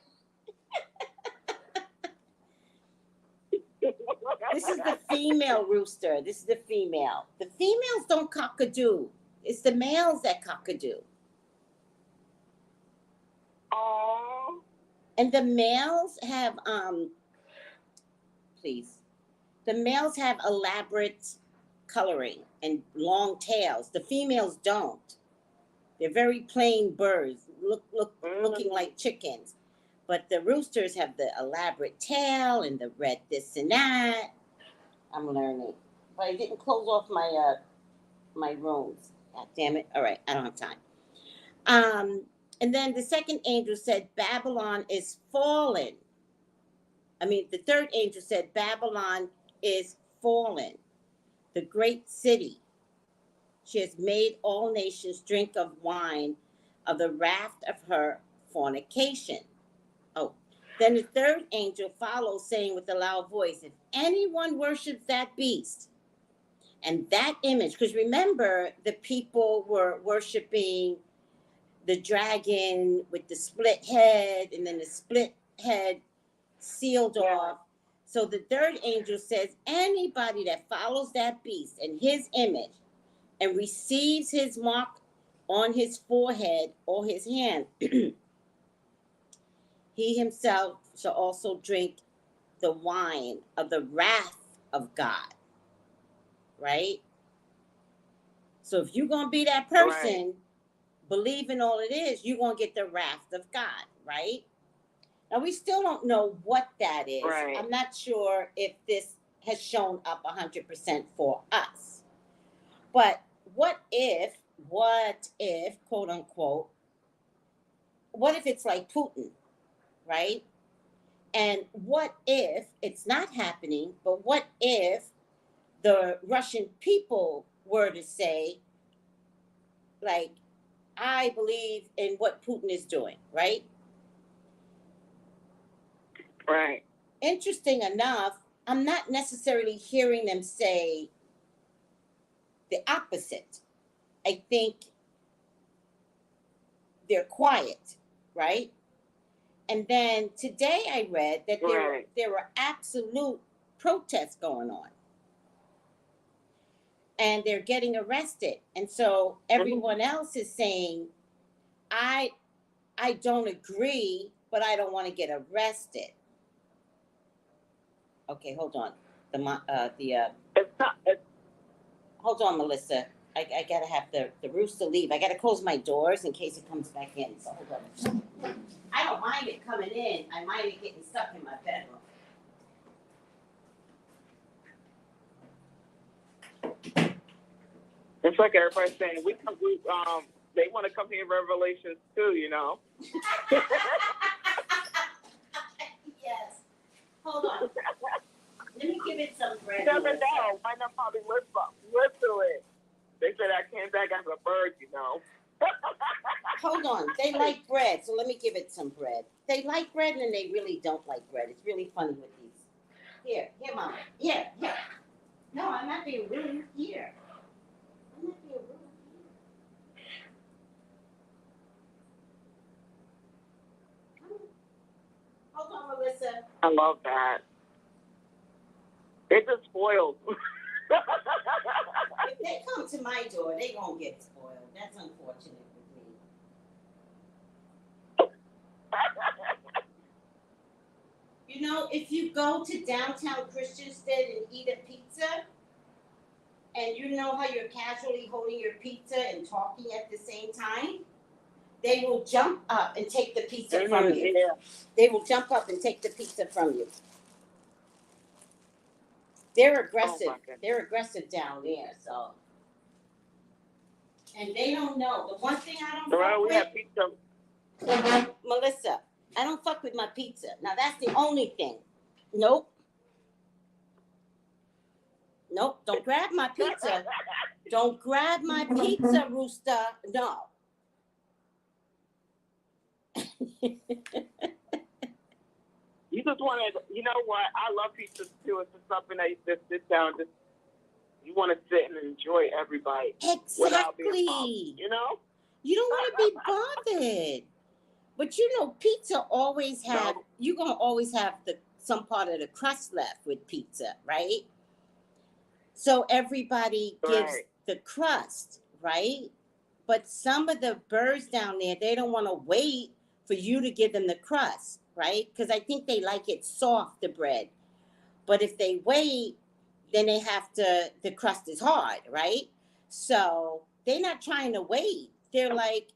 A: This is the female rooster. This is the female. The females don't cock-a-doo. It's the males that cock-a-doo.
C: Aww.
A: And the males have, please. The males have elaborate coloring and long tails. The females don't. They're very plain birds, looking like chickens. But the roosters have the elaborate tail and the red this and that. I'm learning. But I didn't close off my my rooms. God damn it. All right, I don't have time. And then the second angel said, Babylon is fallen. The third angel said, Babylon is fallen, the great city. She has made all nations drink of wine of the wrath of her fornication. Oh, then the third angel follows, saying with a loud voice, if anyone worships that beast and that image, because remember, the people were worshiping the dragon with the split head, and then the split head sealed off. So the third angel says, anybody that follows that beast and his image and receives his mark on his forehead or his hand, he himself shall also drink the wine of the wrath of God. Right? So if you're going to be that person, believing all it is, you're going to get the wrath of God. Right? Now, we still don't know what that is.
C: Right.
A: I'm not sure if this has shown up 100% for us. But what if, quote unquote, what if it's like Putin, right? And what if it's not happening, but what if the Russian people were to say, like, I believe in what Putin is doing, right?
C: Right.
A: Interesting enough, I'm not necessarily hearing them say the opposite. I think they're quiet, right? And then today I read that there were absolute protests going on. And they're getting arrested. And so everyone else is saying, I don't agree, but I don't want to get arrested. Okay, hold on. Hold on, Melissa. I gotta have the rooster leave. I gotta close my doors in case it comes back in. So hold on. I don't mind it coming in. I mind it getting stuck in my bedroom.
C: It's like everybody's saying, they want to come here in Revelations too, you know.
A: Yes. Hold on. Let me give it some bread.
C: You never know. Might not probably live to it. They said I came back as a bird, you know.
A: Hold on. They like bread, so let me give it some bread. They like bread and they really don't like bread. It's really funny with these. Here, Mama. Here. No, I'm not being rude. Here. I'm not being rude. Hold on, Melissa.
C: I love that. It just spoils.
A: If they come to my door, they gonna get spoiled. That's unfortunate with me. You know, if you go to downtown Christiansted and eat a pizza, and you know how you're casually holding your pizza and talking at the same time, they will jump up and take the pizza from you.
C: Yeah.
A: They will jump up and take the pizza from you. They're aggressive.
C: Oh,
A: They're aggressive down there, so. And they don't know. The one thing I don't fuck
C: We
A: with,
C: have pizza.
A: Melissa, I don't fuck with my pizza. Now that's the only thing. Nope. Don't grab my pizza. Don't grab my pizza, Rooster. No.
C: You just want to, you know what? I love pizza too. It's just something that you just sit down, you want to sit and enjoy everybody. Without being bothered,
A: Exactly.
C: you know?
A: You don't want to be bothered. But you know, pizza always have, you're going to always have some part of the crust left with pizza, right? So everybody gives the crust, right? But some of the birds down there, they don't want to wait for you to give them the crust, right? Because I think they like it soft, the bread. But if they wait, then they have to, the crust is hard, right? So they're not trying to wait. They're like,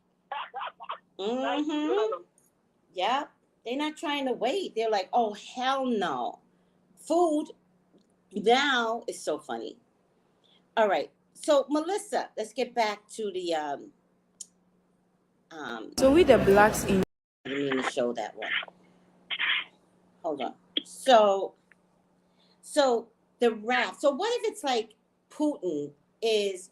A: yep. They're not trying to wait. They're like, oh, hell no. Food now is so funny. All right. So Melissa, let's get back to the
D: So with the blacks in,
A: I didn't mean to show that one. Hold on. So the wrath. So what if it's like Putin is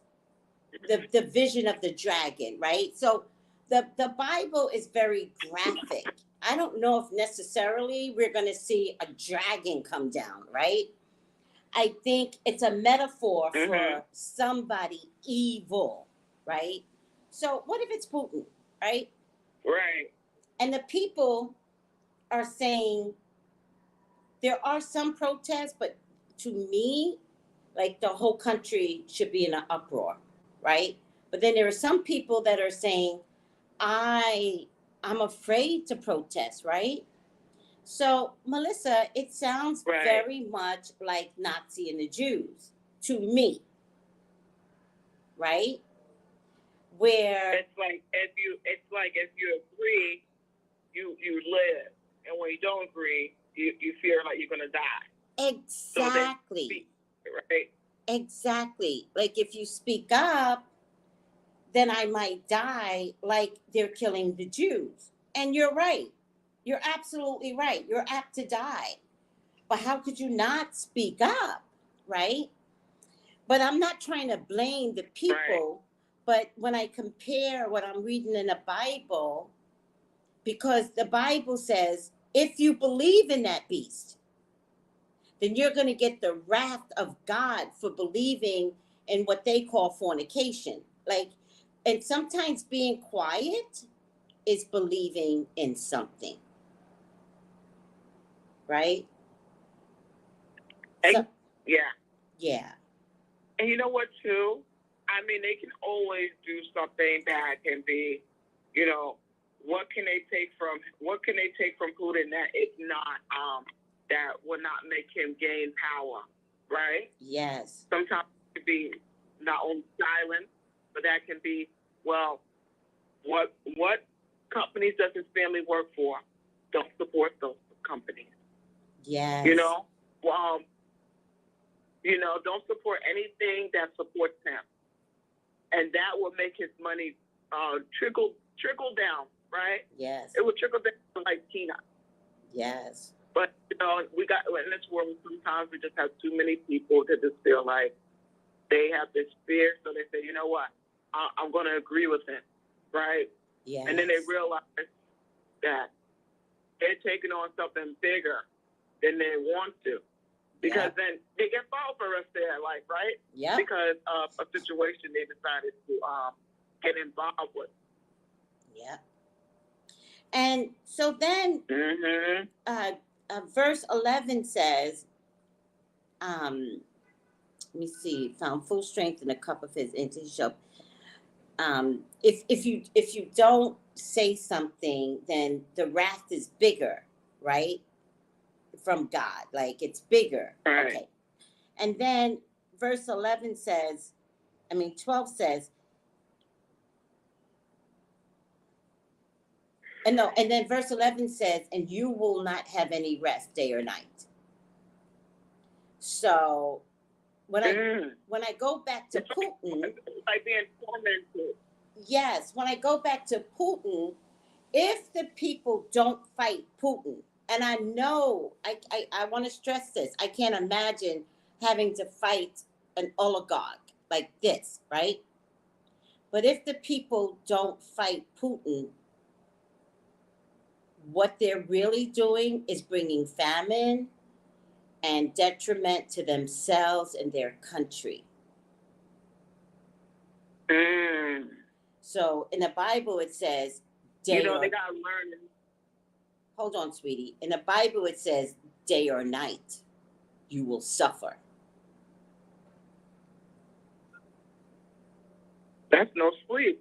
A: the vision of the dragon, right? So the Bible is very graphic. I don't know if necessarily we're going to see a dragon come down, right? I think it's a metaphor for somebody evil, right? So what if it's Putin, right?
C: Right.
A: And the people are saying there are some protests, but to me, like the whole country should be in an uproar, right? But then there are some people that are saying, I'm afraid to protest, right? So, Melissa, it sounds very much like Nazi and the Jews to me, right? Where
C: it's like if you agree, you live, and when you don't agree, you fear like you're gonna die.
A: Exactly.
C: So right.
A: Exactly. Like if you speak up, then I might die like they're killing the Jews. And you're right. You're absolutely right. You're apt to die. But how could you not speak up, right? But I'm not trying to blame the people. But when I compare what I'm reading in the Bible, because the Bible says, if you believe in that beast, then you're going to get the wrath of God for believing in what they call fornication. Like, and sometimes being quiet is believing in something. Right? So, yeah.
C: And you know what, too? I mean, they can always do something that can be, you know, what can they take from Putin that it's not, that will not make him gain power, right?
A: Yes.
C: Sometimes it can be not only silence, but that can be, well, what companies does his family work for? Don't support those companies.
A: Yes.
C: You know, don't support anything that supports him, and that will make his money trickle down, right?
A: Yes.
C: It will trickle down like peanuts.
A: Yes.
C: But, you know, we got in this world, sometimes we just have too many people that just feel like they have this fear, so they say, you know what, I'm going to agree with him, right?
A: Yes.
C: And then they realize that they're taking on something bigger than they want to. Because then they get followed for the rest of their life, right?
A: Yeah.
C: Because of a situation they decided to get involved with.
A: Yeah. And so then verse 11 says, let me see, found full strength in the cup of his shall. If you don't say something, then the wrath is bigger, right? From God, like it's bigger.
C: Right.
A: Okay. And then verse 11 says, 12 says, and then verse 11 says, and you will not have any rest day or night. So when I go back to Putin,
C: like being tormented.
A: Yes, when I go back to Putin, if the people don't fight Putin, and I know, I want to stress this, I can't imagine having to fight an oligarch like this, right? But if the people don't fight Putin, what they're really doing is bringing famine and detriment to themselves and their country. So in the Bible it says,
C: they gotta learn.
A: Hold on, sweetie. In the Bible it says, day or night, you will suffer.
C: That's no sleep.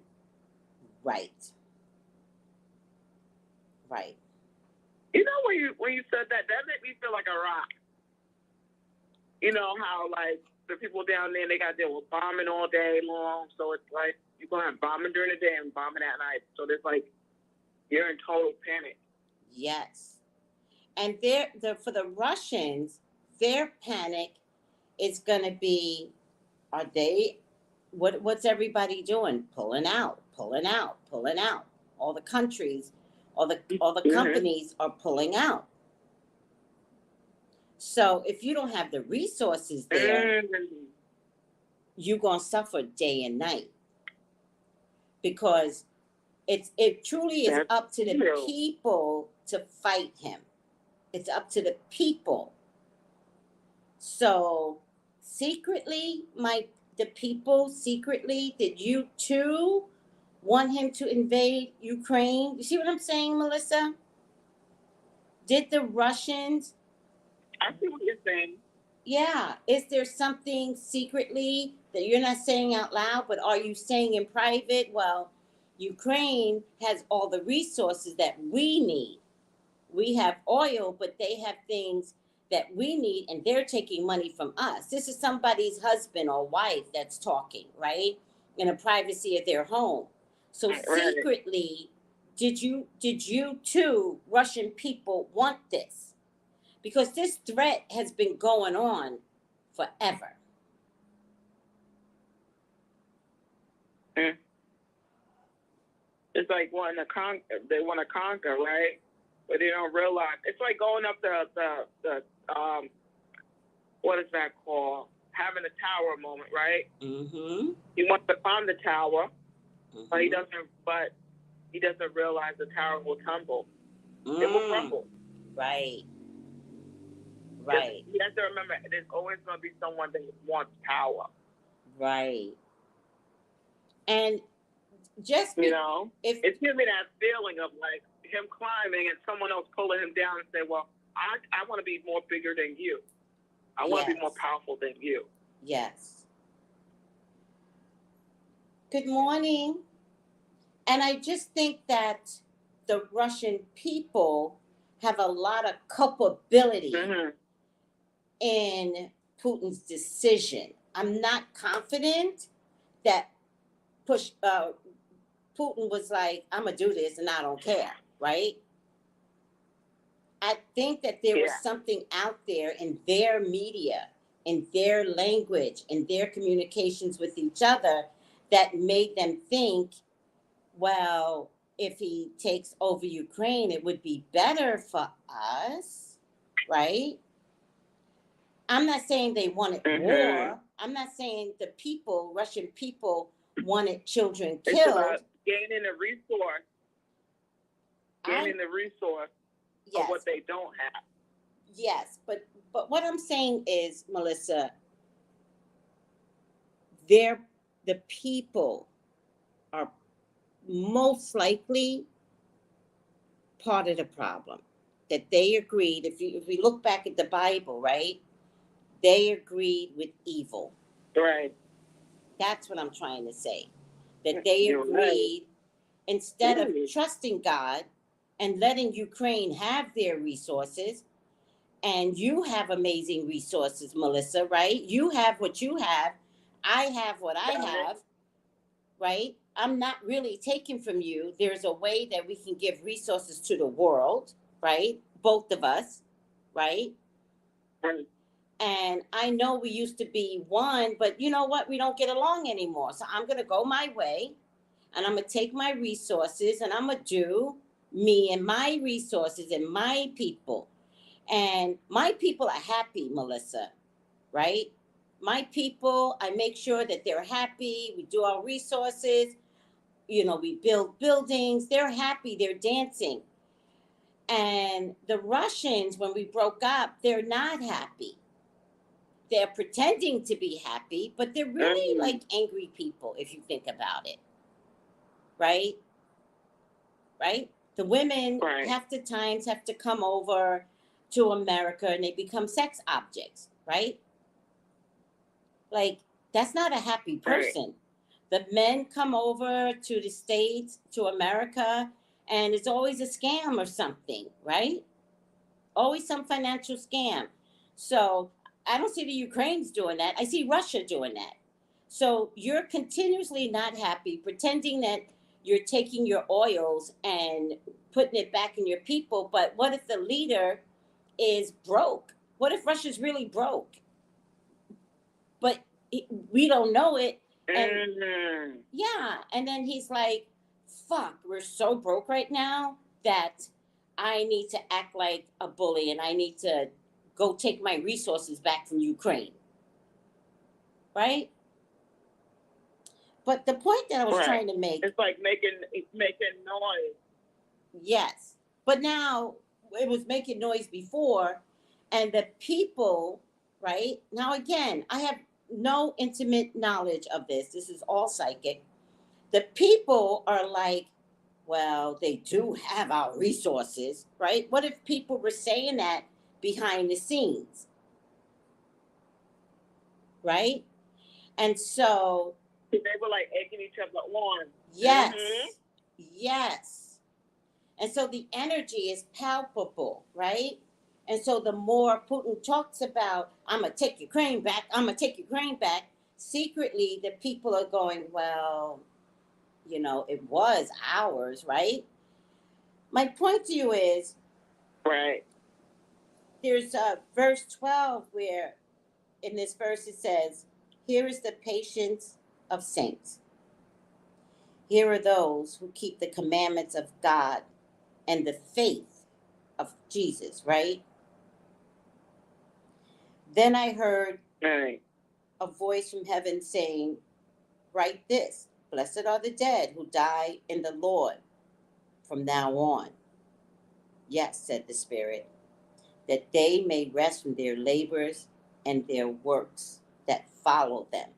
A: Right. Right.
C: You know, when you said that made me feel like a rock. You know how like the people down there, they got to deal with bombing all day long. So it's like you're gonna have bombing during the day and bombing at night. So there's like you're in total panic.
A: Yes. And for the Russians, their panic is gonna be, what's everybody doing? Pulling out. All the countries, all the companies are pulling out. So if you don't have the resources there, you're gonna suffer day and night. Because it truly is up to the people to fight him. It's up to the people. So secretly, the people secretly, did you too want him to invade Ukraine? You see what I'm saying, Melissa? Did the Russians?
C: I see what you're saying.
A: Yeah. Is there something secretly that you're not saying out loud, but are you saying in private? Well, Ukraine has all the resources that we need. We have oil, but they have things that we need, and they're taking money from us. This is somebody's husband or wife that's talking, right? In the privacy of their home. So secretly, did you too, Russian people, want this? Because this threat has been going on forever.
C: It's like they want to conquer, right? But they don't realize. It's like going up the what is that called? Having a tower moment, right? Mm-hmm. He wants to climb the tower, but he doesn't realize the tower will tumble. It will crumble.
A: Right.
C: You have to remember, there's always going to be someone that wants power.
A: Right. And just
C: it's giving me that feeling of like him climbing and someone else pulling him down and say, well, I want to be more bigger than you. I want to be more powerful than you.
A: Yes. Good morning. And I just think that the Russian people have a lot of culpability in Putin's decision. I'm not confident that Putin was like, I'm going to do this and I don't care, right? I think that there was something out there in their media, in their language, in their communications with each other that made them think, well, if he takes over Ukraine, it would be better for us. right? I'm not saying they wanted war. I'm not saying the people, Russian people, wanted children killed.
C: It's about gaining a resource. Gaining the resource of what they don't have.
A: Yes, but what I'm saying is, Melissa, the people are most likely part of the problem. That they agreed, if we look back at the Bible, right? They agreed with evil.
C: Right.
A: That's what I'm trying to say. That they agreed, instead of trusting God and letting Ukraine have their resources, and you have amazing resources, Melissa, right? You have what you have. I have what I have, right? I'm not really taking from you. There's a way that we can give resources to the world, right? Both of us, right?
C: Right.
A: And I know we used to be one, but you know what? We don't get along anymore. So I'm going to go my way, and I'm going to take my resources, and I'm going to do me and my resources and my people. And my people are happy, Melissa, right? My people, I make sure that they're happy. We do our resources. You know, we build buildings. They're happy. They're dancing. And the Russians, when we broke up, they're not happy. They're pretending to be happy, but they're really like angry people, if you think about it. Right? Right? The women half the times have to come over to America, and they become sex objects, right? Like, that's not a happy person. The men come over to the States, to America, and it's always a scam or something, right? Always some financial scam. So I don't see the Ukrainians doing that. I see Russia doing that. So you're continuously not happy, pretending that you're taking your oils and putting it back in your people. But what if the leader is broke? What if Russia's really broke? But we don't know it. And yeah, and then he's like, fuck, we're so broke right now that I need to act like a bully, and I need to go take my resources back from Ukraine. Right? But the point that I was trying to make,
C: it's like making noise.
A: Yes. But now it was making noise before, and the people, right? Now again, I have no intimate knowledge of this. This is all psychic. The people are like, well, they do have our resources, right? What if people were saying that behind the scenes? Right? And so
C: they were like egging each other on.
A: Yes. Yes. And so the energy is palpable, right? And so the more Putin talks about, I'm going to take Ukraine back, I'm going to take Ukraine back, secretly the people are going, well, you know, it was ours, right? My point to you is, there's verse 12 where in this verse it says, here is the patience of saints. Here are those who keep the commandments of God and the faith of Jesus, right? Then I heard a voice from heaven saying, write this, blessed are the dead who die in the Lord from now on. Yes, said the Spirit, that they may rest from their labors and their works that follow them.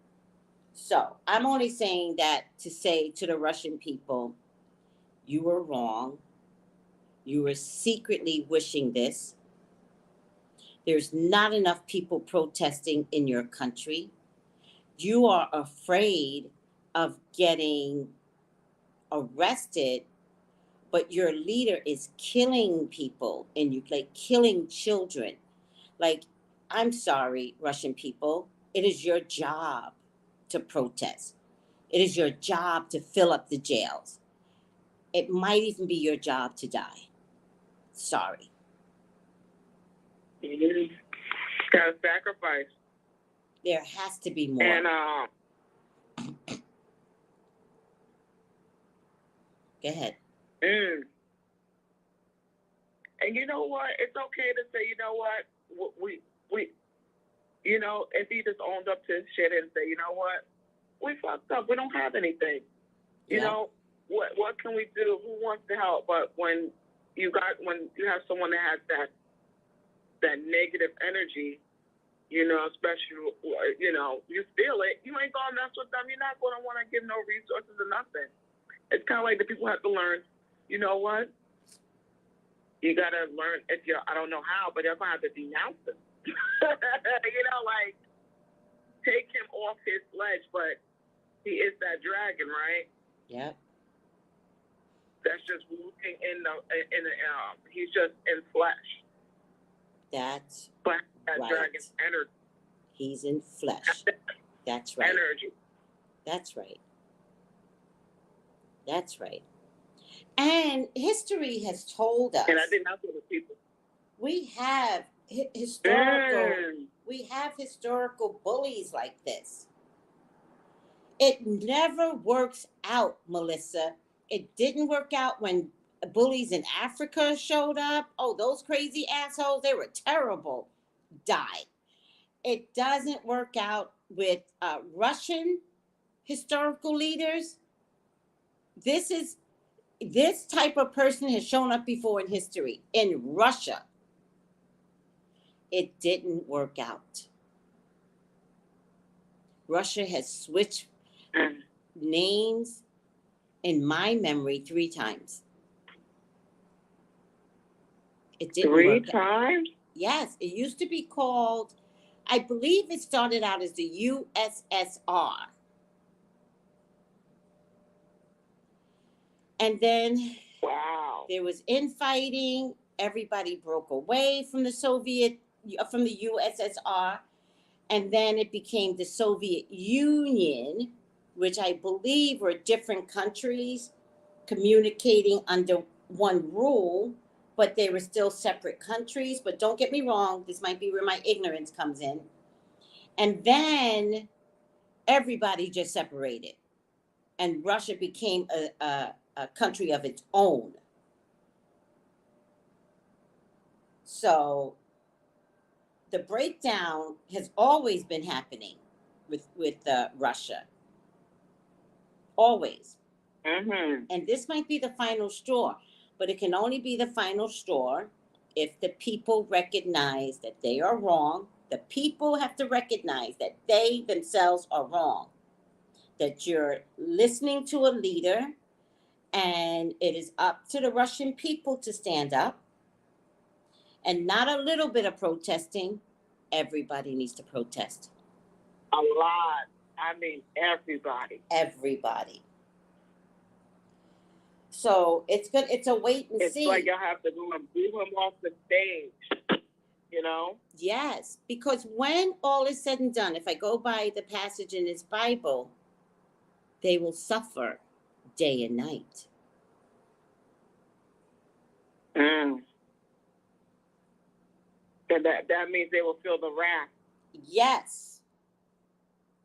A: So I'm only saying that to say to the Russian people, you were wrong. You were secretly wishing this. There's not enough people protesting in your country. You are afraid of getting arrested, but your leader is killing people and you like killing children. Like, I'm sorry, Russian people. It is your job to protest. It is your job to fill up the jails. It might even be your job to die. Sorry.
C: Got to sacrifice.
A: There has to be more.
C: And
A: go ahead.
C: And you know what? It's okay to say, you know what? We you know, if he just owned up to his shit and say, you know what? We fucked up. We don't have anything. You know, what can we do? Who wants to help? But when you have someone that has that negative energy, you know, especially, you know, you feel it, you ain't gonna mess with them. You're not gonna want to give no resources or nothing. It's kind of like the people have to learn, you know what? You gotta learn, I don't know how, but you're gonna have to denounce him. You know, like, take him off his ledge, but he is that dragon, right?
A: Yeah.
C: That's just walking he's just in flesh.
A: That's
C: but that
A: right.
C: Dragon's energy.
A: He's in flesh. That's right.
C: Energy.
A: That's right. That's right. And history has told us.
C: And I think that's what the people.
A: We have historical bullies like this. It never works out, Melissa. It didn't work out when bullies in Africa showed up. Oh, those crazy assholes, they were terrible. Died. It doesn't work out with Russian historical leaders. This type of person has shown up before in history. In Russia, it didn't work out. Russia has switched names in my memory 3 times. It didn't work
C: 3 times?
A: Yes, it used to be called, I believe it started out as the USSR. And then there was infighting. Everybody broke away from the USSR. And then it became the Soviet Union, which I believe were different countries communicating under one rule, but they were still separate countries. But don't get me wrong, this might be where my ignorance comes in. And then everybody just separated. And Russia became a country of its own. So the breakdown has always been happening with Russia. Always.
C: Mm-hmm.
A: And this might be the final straw, but it can only be the final straw if the people recognize that they are wrong. The people have to recognize that they themselves are wrong. That you're listening to a leader, and it is up to the Russian people to stand up. And not a little bit of protesting. Everybody needs to protest.
C: A lot. I mean, everybody.
A: Everybody. So it's good. It's a wait and see.
C: It's like you'll have to go and boo him off the stage, you know?
A: Yes, because when all is said and done, if I go by the passage in his Bible, they will suffer day and night.
C: And that means they will feel the wrath.
A: Yes.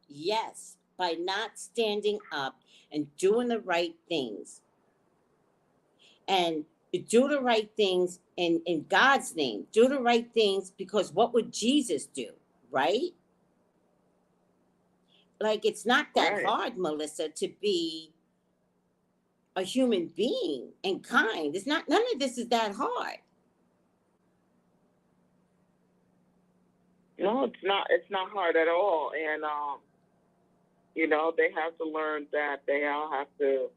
A: Yes. By not standing up and doing the right things. And do the right things in God's name. Do the right things because what would Jesus do, right? Like, it's not that hard, Melissa, to be a human being and kind. It's not, none of this is that hard.
C: No, it's not. It's not hard at all. And, you know, they have to learn that they all have to,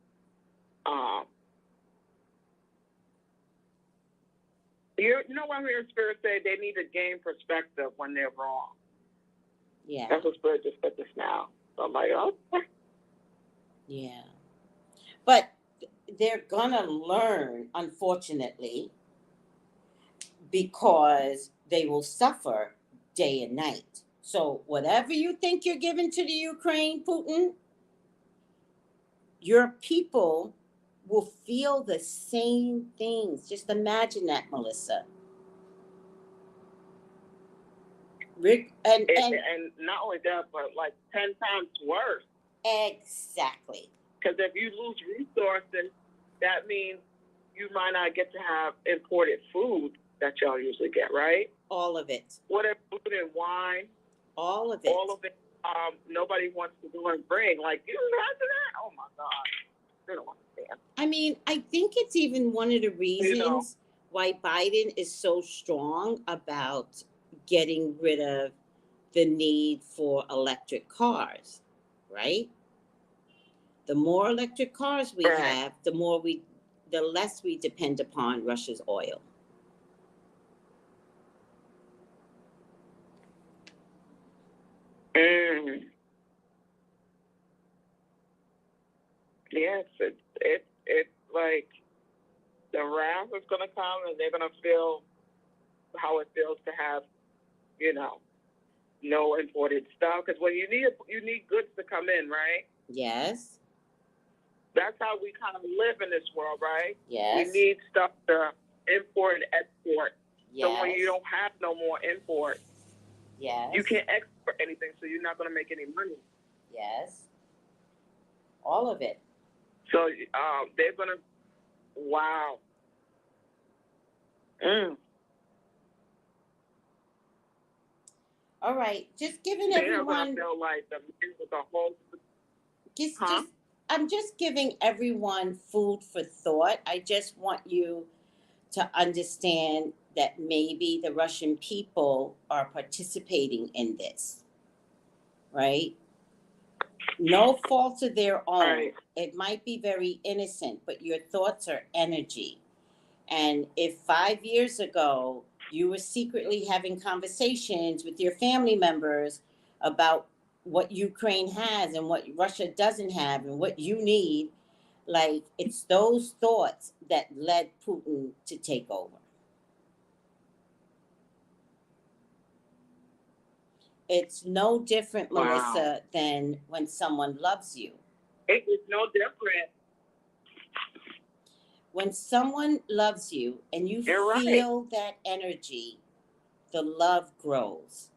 C: you know what I'm hearing Spirit say? They need to gain perspective when they're wrong.
A: Yeah.
C: That's what Spirit just said this now. So I'm like, okay.
A: Yeah. But they're gonna learn, unfortunately, because they will suffer day and night. So whatever you think you're giving to the Ukraine, Putin, your people will feel the same things. Just imagine that, Melissa. Rick, and
C: not only that, but like 10 times worse.
A: Exactly.
C: Because if you lose resources, that means you might not get to have imported food that y'all usually get, right?
A: All of it.
C: Whatever food and wine,
A: All of it.
C: all of it. Nobody wants to go and bring. Like, you have to that? Oh my God. They don't understand.
A: I mean, I think it's even one of the reasons why Biden is so strong about getting rid of the need for electric cars, right? The more electric cars we have, the less we depend upon Russia's oil.
C: Yes, it's like the wrath is gonna come, and they're gonna feel how it feels to have, no imported stuff. Because when you need goods to come in, right?
A: Yes.
C: That's how we kind of live in this world, right?
A: Yes.
C: We need stuff to import and export.
A: Yes.
C: So when you don't have no more import,
A: yes,
C: you can't export anything, so you're not going to make any money.
A: Yes. All of it.
C: So they're going to, wow.
A: All right, just giving everyone.
C: Feel like the whole.
A: I'm just giving everyone food for thought. I just want you to understand that maybe the Russian people are participating in this, right? No fault of their own.
C: Right.
A: It might be very innocent, but your thoughts are energy. And if 5 years ago you were secretly having conversations with your family members about what Ukraine has and what Russia doesn't have and what you need, like, it's those thoughts that led Putin to take over. It's no different, Melissa, than when someone loves you.
C: It is no different.
A: When someone loves you and you feel that energy, the love grows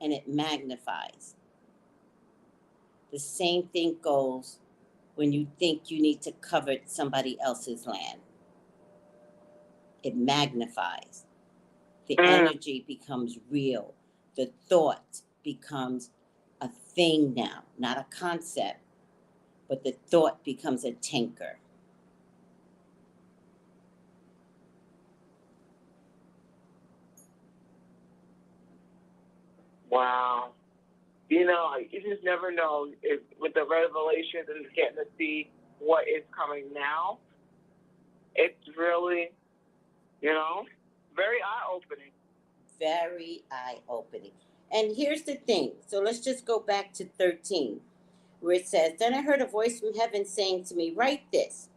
A: and it magnifies. The same thing goes when you think you need to cover somebody else's land. It magnifies. The energy becomes real. The thought becomes a thing now, not a concept, but the thought becomes a tanker.
C: Wow. You just never know if with the revelations and getting to see what is coming now. It's really, very eye-opening.
A: Very eye-opening. And here's the thing. So let's just go back to 13, where it says, "Then I heard a voice from heaven saying to me, write this.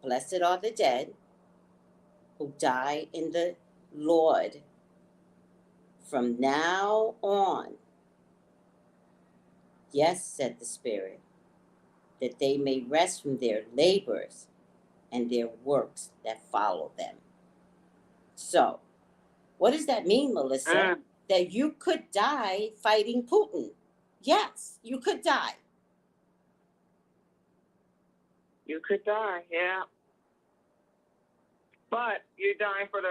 A: Blessed are the dead who die in the Lord from now on. Yes," said the Spirit, "that they may rest from their labors and their works that follow them." So, what does that mean, Melissa? That you could die fighting Putin. Yes, you could die.
C: You could die, yeah. But you're dying for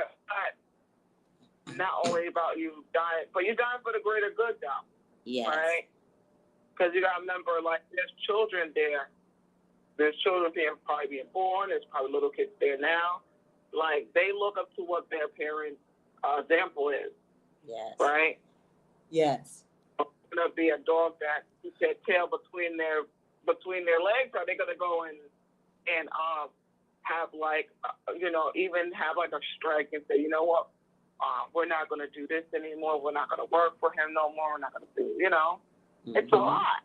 C: not only about you dying, but you're dying for the greater good, though.
A: Yes.
C: Right? Because you got to remember, like, there's children there. There's children probably being born. There's probably little kids there now. Like, they look up to what their parents' example is.
A: Yes.
C: Right?
A: Yes.
C: It's going to be a dog that keeps their tail between their legs. Are they going to go and have, like, even have, like, a strike and say, you know what, we're not going to do this anymore. We're not going to work for him no more. We're not going to do,
A: Mm-hmm.
C: It's a lot.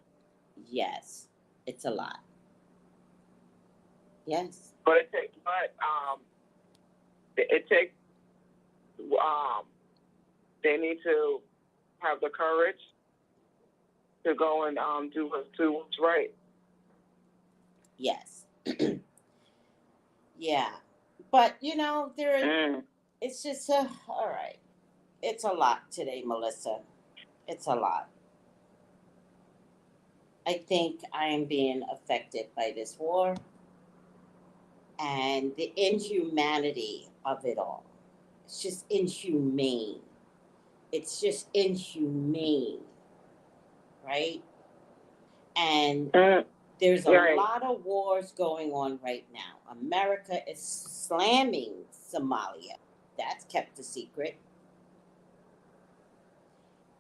A: Yes, it's a lot. Yes.
C: But it takes, they need to have the courage to go and do what's right.
A: Yes. Yeah. But, it's just, all right. It's a lot today, Melissa. It's a lot. I think I am being affected by this war. and the inhumanity of it all. It's just inhumane. It's just inhumane, right? And there's a lot of wars going on right now. America is slamming Somalia. That's kept a secret.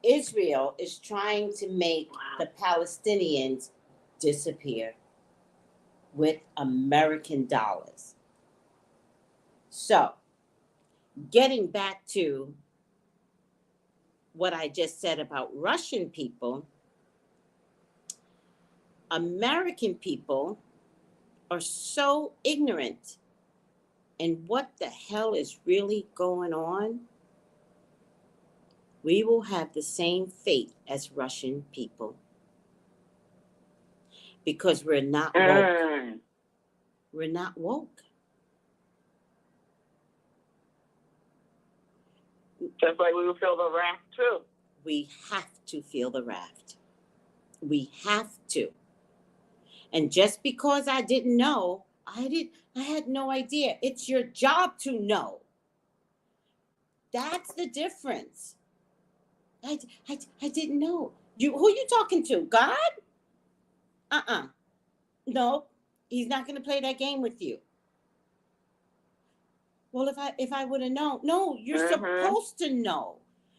A: Israel is trying to make the Palestinians disappear with American dollars. So, getting back to what I just said about Russian people, American people are so ignorant in what the hell is really going on. We will have the same fate as Russian people because we're not woke. We're not woke.
C: Just like we will feel the wrath too.
A: We have to feel the wrath. We have to. And just because I didn't know, I had no idea. It's your job to know. That's the difference. I didn't know. Who you talking to? God? No, he's not going to play that game with you. Well, if I would have known. No, you're supposed to know.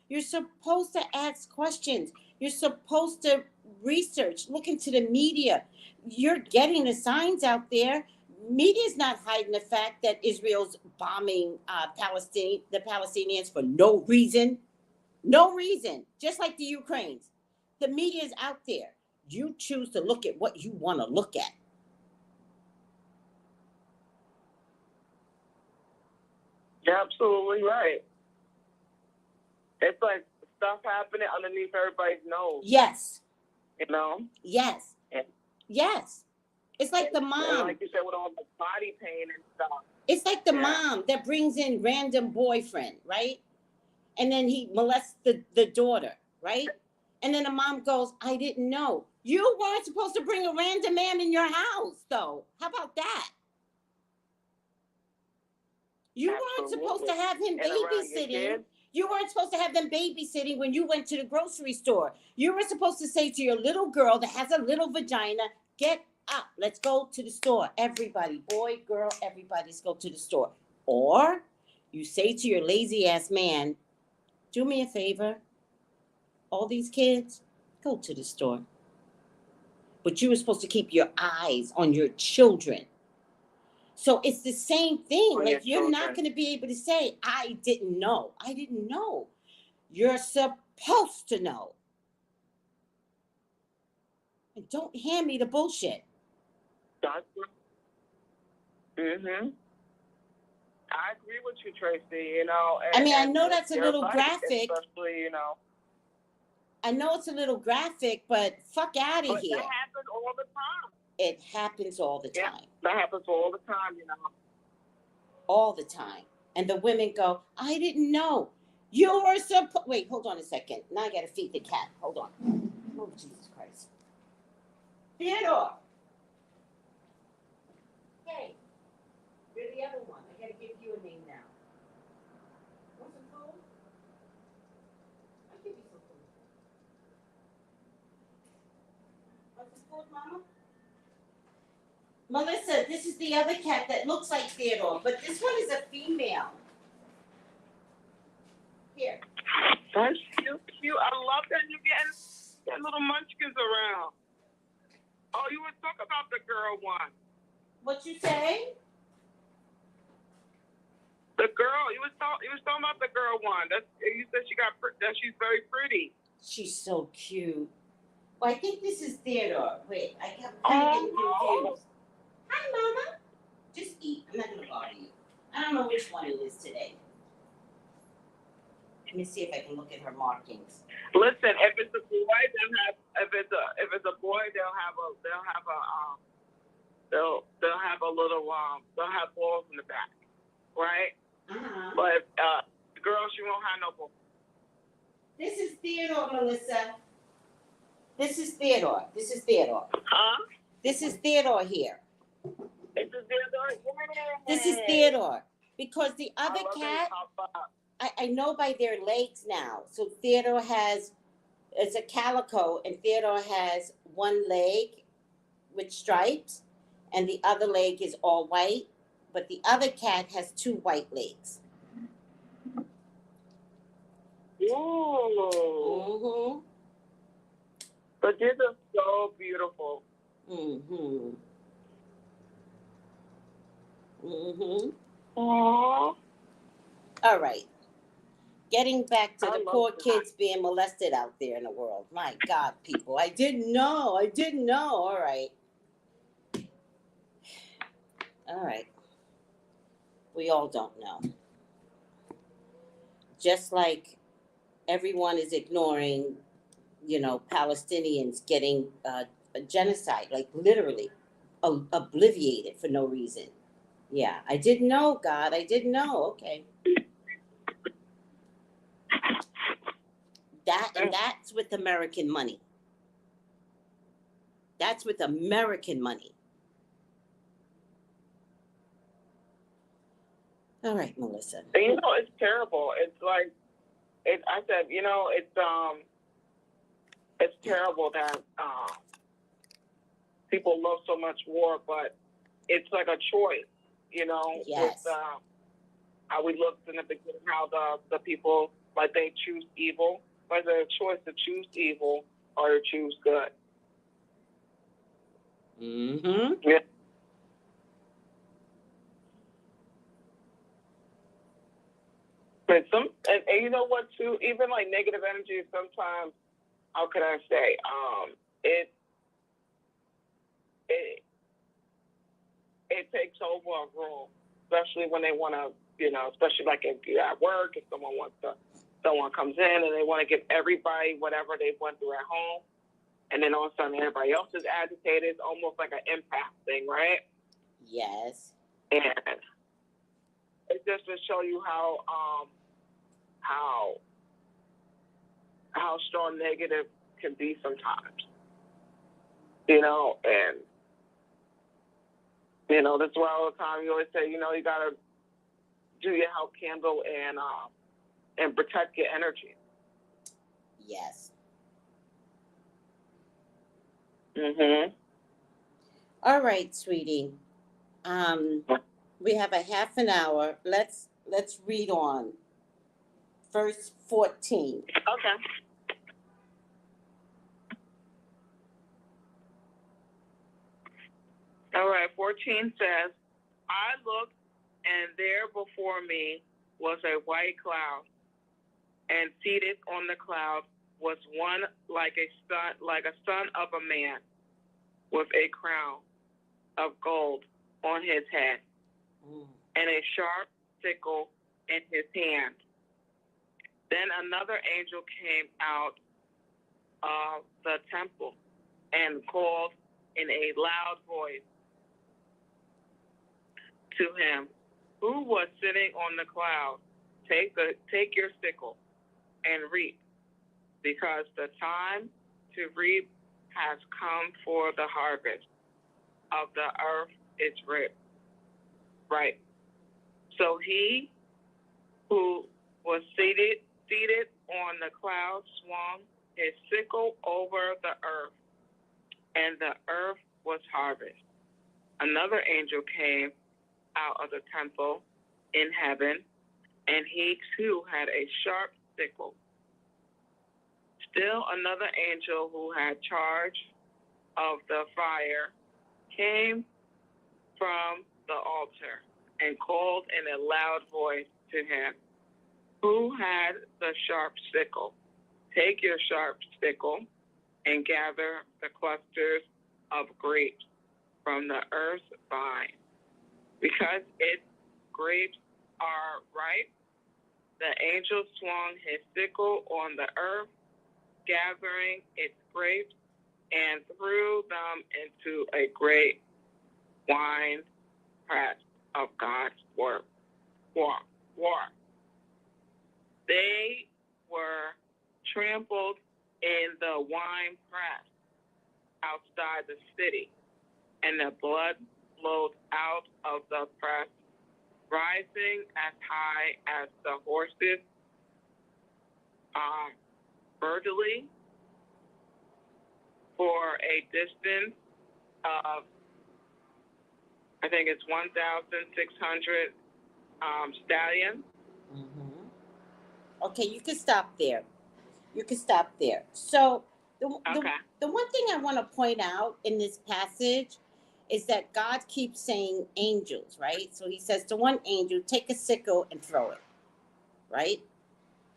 A: You're supposed to ask questions. You're supposed to research, look into the media. You're getting the signs out there. Media's not hiding the fact that Israel's bombing the Palestinians for no reason. No reason. Just like the Ukrainians. The media is out there. You choose to look at what you want to look at.
C: You're absolutely right. It's like stuff happening underneath everybody's nose.
A: Yes.
C: You know?
A: Yes.
C: Yeah.
A: Yes. It's like the mom.
C: And like you said, with all the body pain and stuff.
A: It's like the mom that brings in random boyfriend, right? And then he molests the daughter, right? And then the mom goes, I didn't know. You weren't supposed to bring a random man in your house, though. How about that? You weren't supposed to have him babysitting. You weren't supposed to have them babysitting when you went to the grocery store. You were supposed to say to your little girl that has a little vagina, get up, let's go to the store. Everybody, boy, girl, everybody's go to the store. Or you say to your lazy ass man, do me a favor, all these kids, go to the store. But you were supposed to keep your eyes on your children. So it's the same thing. Like, you're not going to be able to say, I didn't know. I didn't know. You're supposed to know. And don't hand me the bullshit.
C: Mm-hmm. I agree with you, Tracy, you know.
A: I mean, I know that's a little graphic.
C: Especially, you know.
A: I know it's a little graphic, but fuck out of here.
C: That happens all the time.
A: It happens all the time.
C: Yeah, that happens all the time, you know.
A: All the time. And the women go, I didn't know. You were supposed... Wait, hold on a second. Now I got to feed the cat. Hold on. Oh, Jesus Christ. Theodore. Hey. You're the other one. I got to give you a name now. Want some food? I'll give you some food. Want some food, Mama? Melissa, this is the other cat that looks like Theodore, but this one is a female. Here.
C: That's cute. I love that you're getting that little munchkins around. Oh, you were talking about the girl one.
A: What you say?
C: The girl. You was talking about the girl one. You said that she's very pretty.
A: She's so cute. Well, I think this is Theodore. Wait, I'm kind of getting confused. Hi, Mama. Just eat. I'm not going to bother you. I don't know which one it is today. Let me see if I can look at her markings.
C: Listen, if it's a boy, they'll have balls in the back, right?
A: Uh-huh.
C: But the girl, she won't have no balls.
A: This is Theodore, Melissa. This is Theodore.
C: Huh?
A: This is Theodore here.
C: It's a Theodore.
A: This is Theodore. Because the
C: I
A: other
C: love
A: cat,
C: it. Papa.
A: I know by their legs now. So Theodore has, it's a calico, and Theodore has one leg with stripes, and the other leg is all white. But the other cat has two white legs.
C: Ooh. But these are so beautiful.
A: Mm-hmm. Mm-hmm.
C: Aww.
A: All right. Getting back to
C: I
A: the
C: love
A: poor
C: that.
A: kids being molested out there in the world. My God, people. I didn't know. All right. All right. We all don't know. Just like everyone is ignoring, Palestinians getting a genocide, like literally obliviated for no reason. Yeah, I didn't know, God. I didn't know. Okay. That's with American money. That's with American money. All right, Melissa.
C: And it's terrible. It's like, I said, it's terrible that people love so much war, but it's like a choice,
A: Yes.
C: with how we looked in the beginning, how the people, like, they choose evil. Like, there's a choice to choose evil or to choose good.
A: Mm-hmm.
C: Yeah. But and you know what too? Even like negative energy, sometimes, how could I say? It takes over a room, especially when they want to, especially like if you're at work, if someone comes in and they want to give everybody whatever they went through at home, and then all of a sudden everybody else is agitated. It's almost like an empath thing, right?
A: Yes.
C: And it's just to show you how strong negative can be sometimes, and that's why all the time you always say, you gotta do your help candle and protect your energy.
A: Yes.
C: Mhm.
A: All right, sweetie. We have a half an hour. Let's read on. Verse 14.
C: Okay. All right. 14 says, I looked, and there before me was a white cloud, and seated on the cloud was one like a son of a man, with a crown of gold on his head, and a sharp sickle in his hand. Then another angel came out of the temple and called in a loud voice to him who was sitting on the cloud, take your sickle and reap, because the time to reap has come, for the harvest of the earth is ripe. So he who was seated on the cloud swung his sickle over the earth, and the earth was harvested. Another angel came out of the temple in heaven, and he too had a sharp sickle. Still another angel who had charge of the fire came from the altar and called in a loud voice to him who had the sharp sickle, take your sharp sickle and gather the clusters of grapes from the earth's vine, because its grapes are ripe. The angel swung his sickle on the earth, gathering its grapes, and threw them into a great wine press of God's war. They were trampled in the wine press outside the city, and the blood flows out of the press, rising as high as the horses, vertically for a distance of, I think it's 1,600 stallions.
A: Mm-hmm. Okay, you can stop there. You can stop there. So the one thing I want to point out in this passage is that God keeps saying angels, right? So he says to one angel, take a sickle and throw it, right?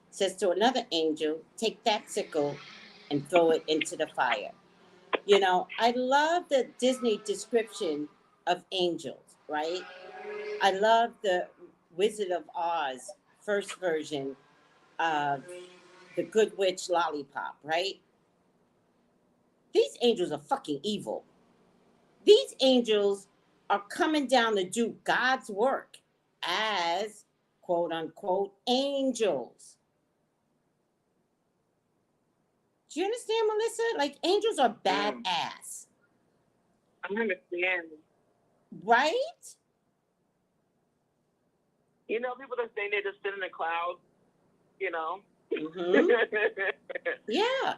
A: Says to another angel, take that sickle and throw it into the fire. You know, I love the Disney description of angels, right? I love the Wizard of Oz first version of the Good Witch Lollipop, right? These angels are fucking evil. These angels are coming down to do God's work as quote unquote angels. Do you understand, Melissa? Like, angels are badass.
C: I understand.
A: Right?
C: You know, people that say they just sit in the clouds, you know?
A: Mm-hmm. Yeah.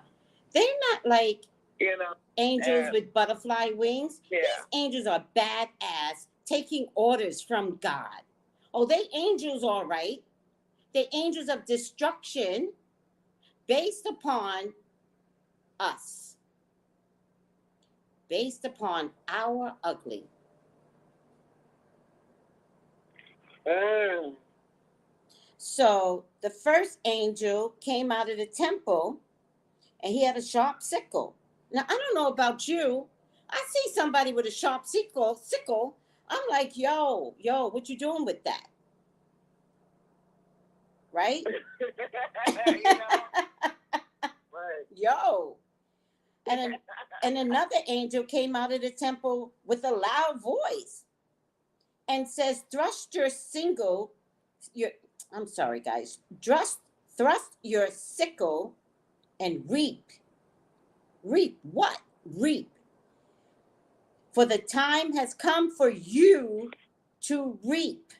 A: They're not like,
C: you know,
A: angels with butterfly wings.
C: Yeah.
A: These angels are badass, taking orders from God. Oh, they angels, all right. They're angels of destruction based upon us, based upon our ugly. So the first angel came out of the temple and he had a sharp sickle. Now, I don't know about you. I see somebody with a sharp sickle. I'm like, yo, what you doing with that? Right?
C: You know? Right.
A: Yo. And another angel came out of the temple with a loud voice and says, thrust your sickle and reap. Reap what? Reap. For the time has come for you to reap.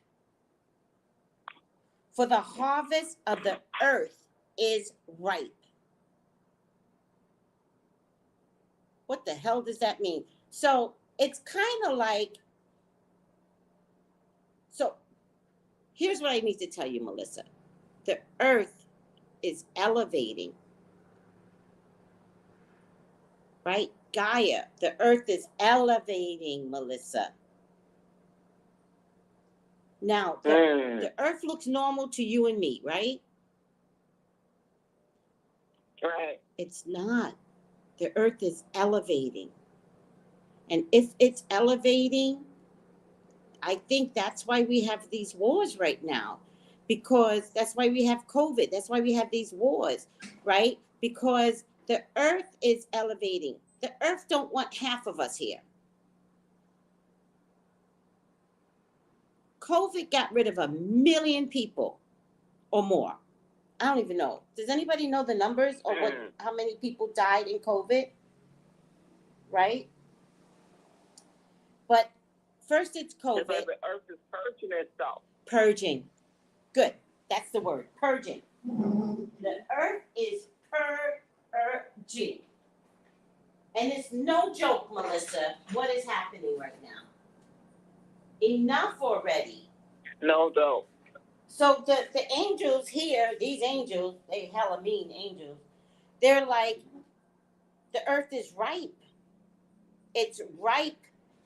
A: For the harvest of the earth is ripe. What the hell does that mean? So it's kind of like, so here's what I need to tell you, Melissa. The earth is elevating. Right? Gaia, the earth is elevating, Melissa. Now, the earth looks normal to you and me, right?
C: Right.
A: It's not. The earth is elevating. And if it's elevating, I think that's why we have these wars right now. Because that's why we have COVID. That's why we have these wars, right? Because the earth is elevating. The earth don't want half of us here. COVID got rid of 1 million people or more. I don't even know. Does anybody know the numbers or how many people died in COVID? Right? But first it's COVID.
C: But the earth is purging itself.
A: Purging. Good. That's the word. Purging. The earth is purging. And it's no joke, Melissa, what is happening right now. Enough already.
C: No joke.
A: So the angels here, these angels, they hella mean angels, they're like, the earth is ripe. It's ripe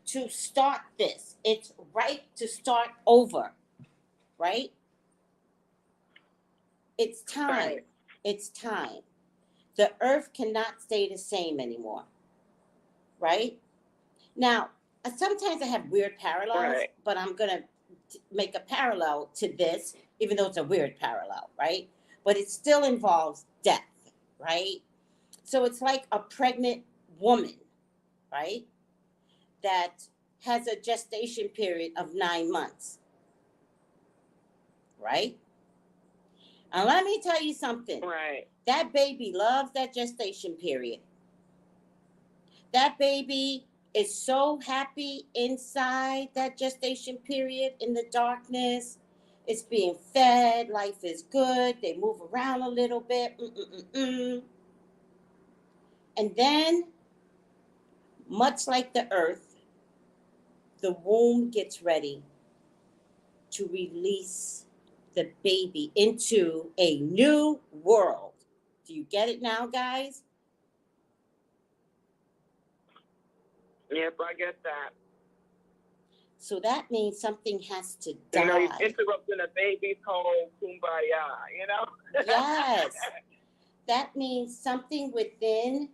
A: to start this. It's ripe to start over, right? It's time.
C: Right.
A: It's time. The earth cannot stay the same anymore, right? Now, sometimes I have weird parallels,
C: Right.
A: but I'm going to make a parallel to this, even though it's a weird parallel, right? But it still involves death, right? So it's like a pregnant woman, right? That has a gestation period of 9 months, right? And let me tell you something.
C: Right.
A: That baby loves that gestation period. That baby is so happy inside that gestation period in the darkness. It's being fed. Life is good. They move around a little bit. And then, much like the earth, the womb gets ready to release the baby into a new world. Do you get it now, guys?
C: Yep, I get that.
A: So that means something has to die.
C: You know, you're interrupting a baby's whole kumbaya, you know?
A: Yes. That means something within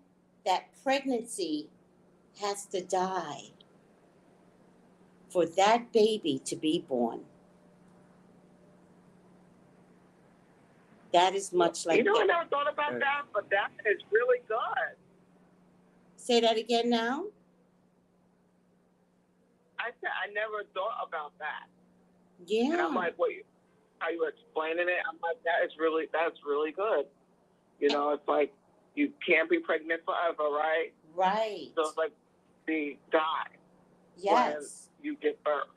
A: that pregnancy has to die for that baby to be born. That is much like
C: I never thought about that, but that is really good.
A: Say that again now.
C: I said I never thought about that.
A: Yeah.
C: And I'm like, wait, how you explaining it? I'm like, that's really good. You know, it's like you can't be pregnant forever, right?
A: Right.
C: So it's like the die.
A: Yes.
C: When you give birth.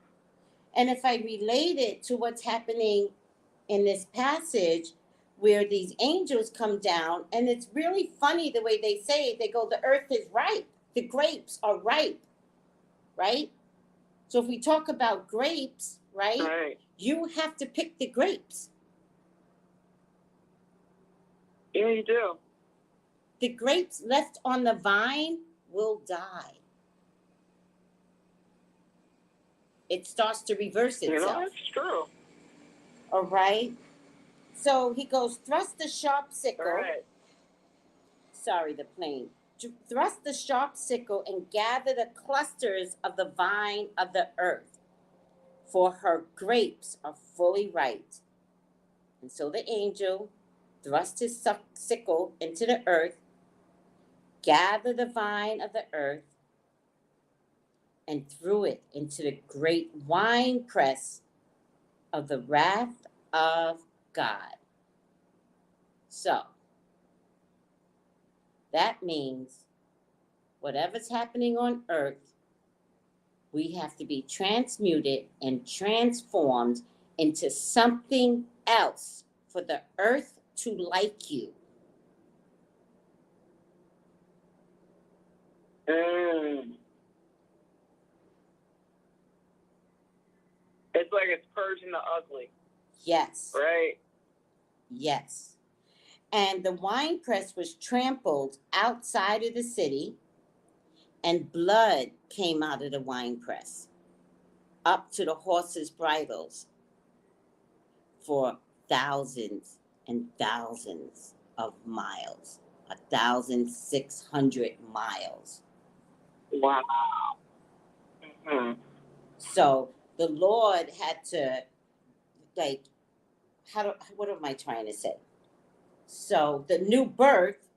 A: And if I relate it to what's happening in this passage, where these angels come down, and it's really funny the way they say it. They go, the earth is ripe. The grapes are ripe, right? So if we talk about grapes, right? You have to pick the grapes.
C: Yeah, you do.
A: The grapes left on the vine will die. It starts to reverse itself.
C: You know, that's true.
A: All right? So he goes, thrust the sharp sickle.
C: Right.
A: Sorry, the plane. Thrust the sharp sickle and gather the clusters of the vine of the earth, for her grapes are fully ripe. And so the angel thrust his sickle into the earth, gathered the vine of the earth, and threw it into the great winepress of the wrath of God. So, that means whatever's happening on earth, we have to be transmuted and transformed into something else for the earth to like you.
C: It's like it's purging the ugly.
A: Yes.
C: Right?
A: Yes. And the winepress was trampled outside of the city, and blood came out of the winepress up to the horses' bridles for thousands and thousands of miles, 1,600 miles.
C: Wow. Mm-hmm.
A: So the Lord had to, like, what am I trying to say? So the new birth,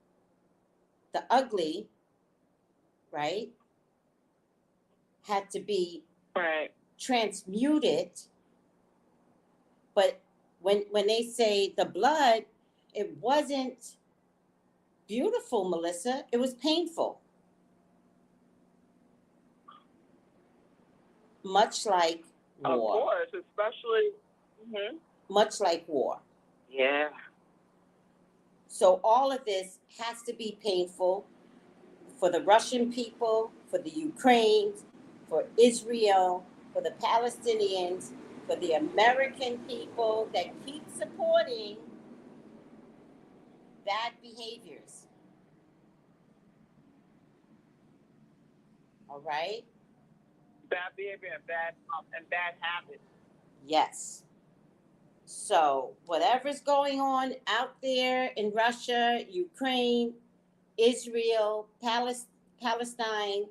A: the ugly, right, had to be transmuted. But when they say the blood, it wasn't beautiful, Melissa. It was painful. Much like war.
C: Of course, especially. Mm-hmm.
A: Much like war.
C: Yeah.
A: So all of this has to be painful for the Russian people, for the Ukrainians, for Israel, for the Palestinians, for the American people that keep supporting bad behaviors. All right?
C: Bad behavior and bad habits.
A: Yes. So whatever's going on out there in Russia, Ukraine, Israel, Palestine,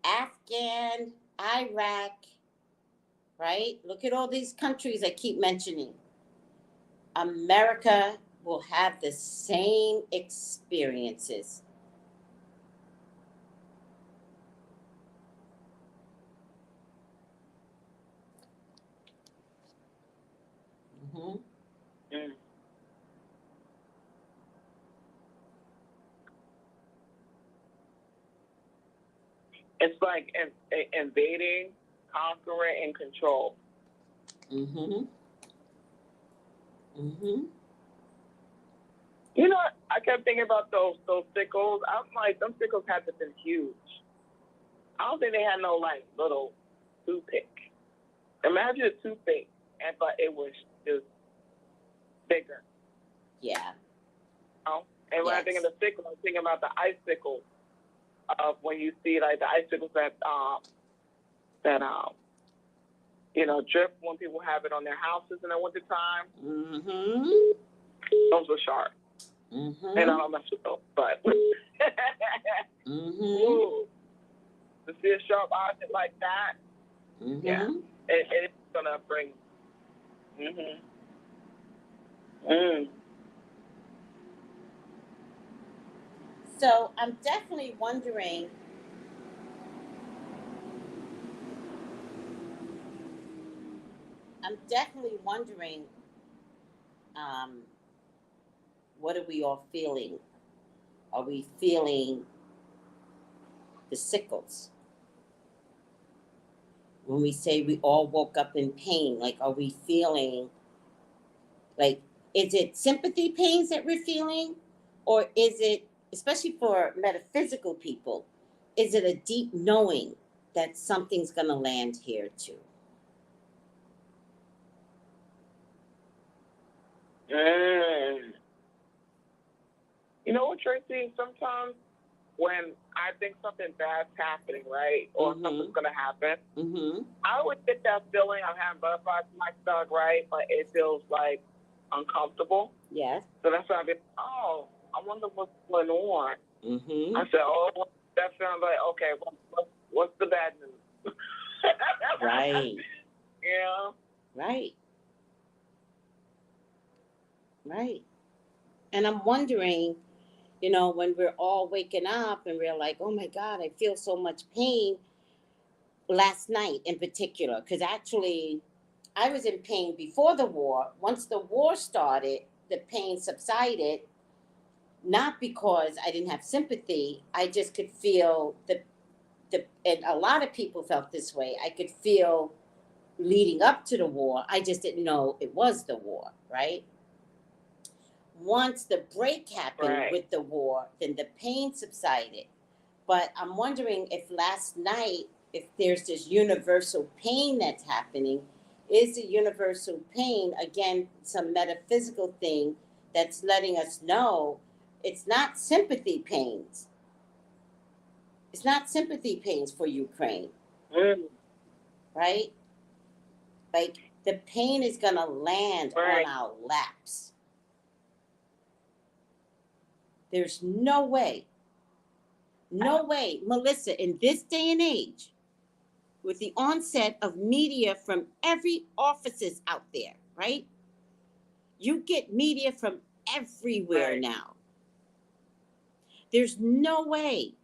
A: Afghan, Iraq, right? Look at all these countries I keep mentioning. America will have the same experiences. Mm-hmm.
C: Mm. It's like invading, conquering, and control.
A: Mm-hmm. Mm-hmm.
C: You know, I kept thinking about those sickles. I'm like, them sickles had to have been huge. I don't think they had no like little toothpick. Imagine a toothpick, but it was just bigger.
A: Yeah.
C: Oh, and when I think of the sickle, I'm thinking about the icicles of when you see like the icicles that you know, drip when people have it on their houses in the wintertime.
A: Mm-hmm.
C: Those were sharp.
A: Mm-hmm.
C: And I don't mess with those, but
A: mm-hmm.
C: Ooh, to see a sharp object like that,
A: Mm-hmm.
C: yeah, it's gonna bring. Mm-hmm. Mm.
A: So I'm definitely wondering. What are we all feeling? Are we feeling the sickles? When we say we all woke up in pain, like, are we feeling, like, is it sympathy pains that we're feeling? Or is it, especially for metaphysical people, is it a deep knowing that something's going to land here too?
C: You know what, Tracy? Sometimes when I think something bad's happening, right, or something's gonna happen, I always get that feeling I'm having butterflies in my stomach, right, but it feels like uncomfortable.
A: Yes.
C: So that's why I've been, I wonder what's going on. I said, that sounds like, okay, what's the bad news?
A: Right.
C: Yeah.
A: Right. Right. And I'm wondering, you know, when we're all waking up and we're like, oh my God, I feel so much pain. Last night in particular, because actually I was in pain before the war. Once the war started, the pain subsided, not because I didn't have sympathy. I just could feel and a lot of people felt this way. I could feel leading up to the war. I just didn't know it was the war, right? Once the break happened with the war, then the pain subsided. But I'm wondering if last night, if there's this universal pain that's happening, is the universal pain, again, some metaphysical thing that's letting us know it's not sympathy pains. It's not sympathy pains for Ukraine, right? Like, the pain is going to land on our laps. There's no way, Melissa, in this day and age, with the onset of media from every offices out there, right? You get media from everywhere now. There's no way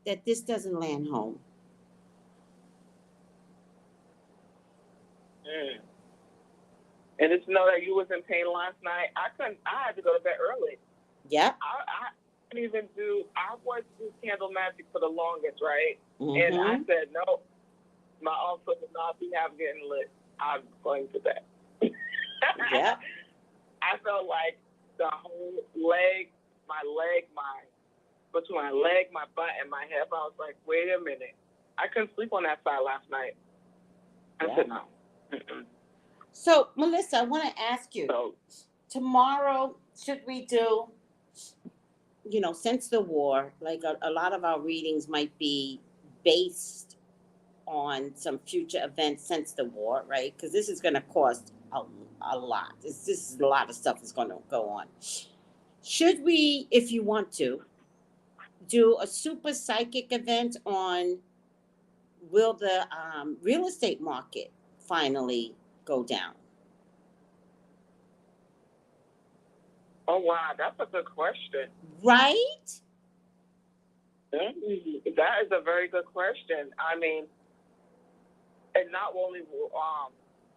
A: that this doesn't land home.
C: And just know that you was in pain last night. I had to go to bed early.
A: Yep.
C: I couldn't even I was do candle magic for the longest, right? And I said, no, my altar will not be getting lit. I'm going to bed.
A: Yeah.
C: I felt like the whole leg, between my leg, my butt, and my hip, I was like, wait a minute. I couldn't sleep on that side last night. I said, no.
A: So, Melissa, I want to ask you, tomorrow, should we do, you know, since the war, like a lot of our readings might be based on some future events since the war, right? Because this is going to cost a lot. This is a lot of stuff is going to go on. Should we, if you want to, do a super psychic event on will the real estate market finally go down?
C: Oh, wow, that's a good question.
A: Right?
C: That is a very good question. I mean, and not only will,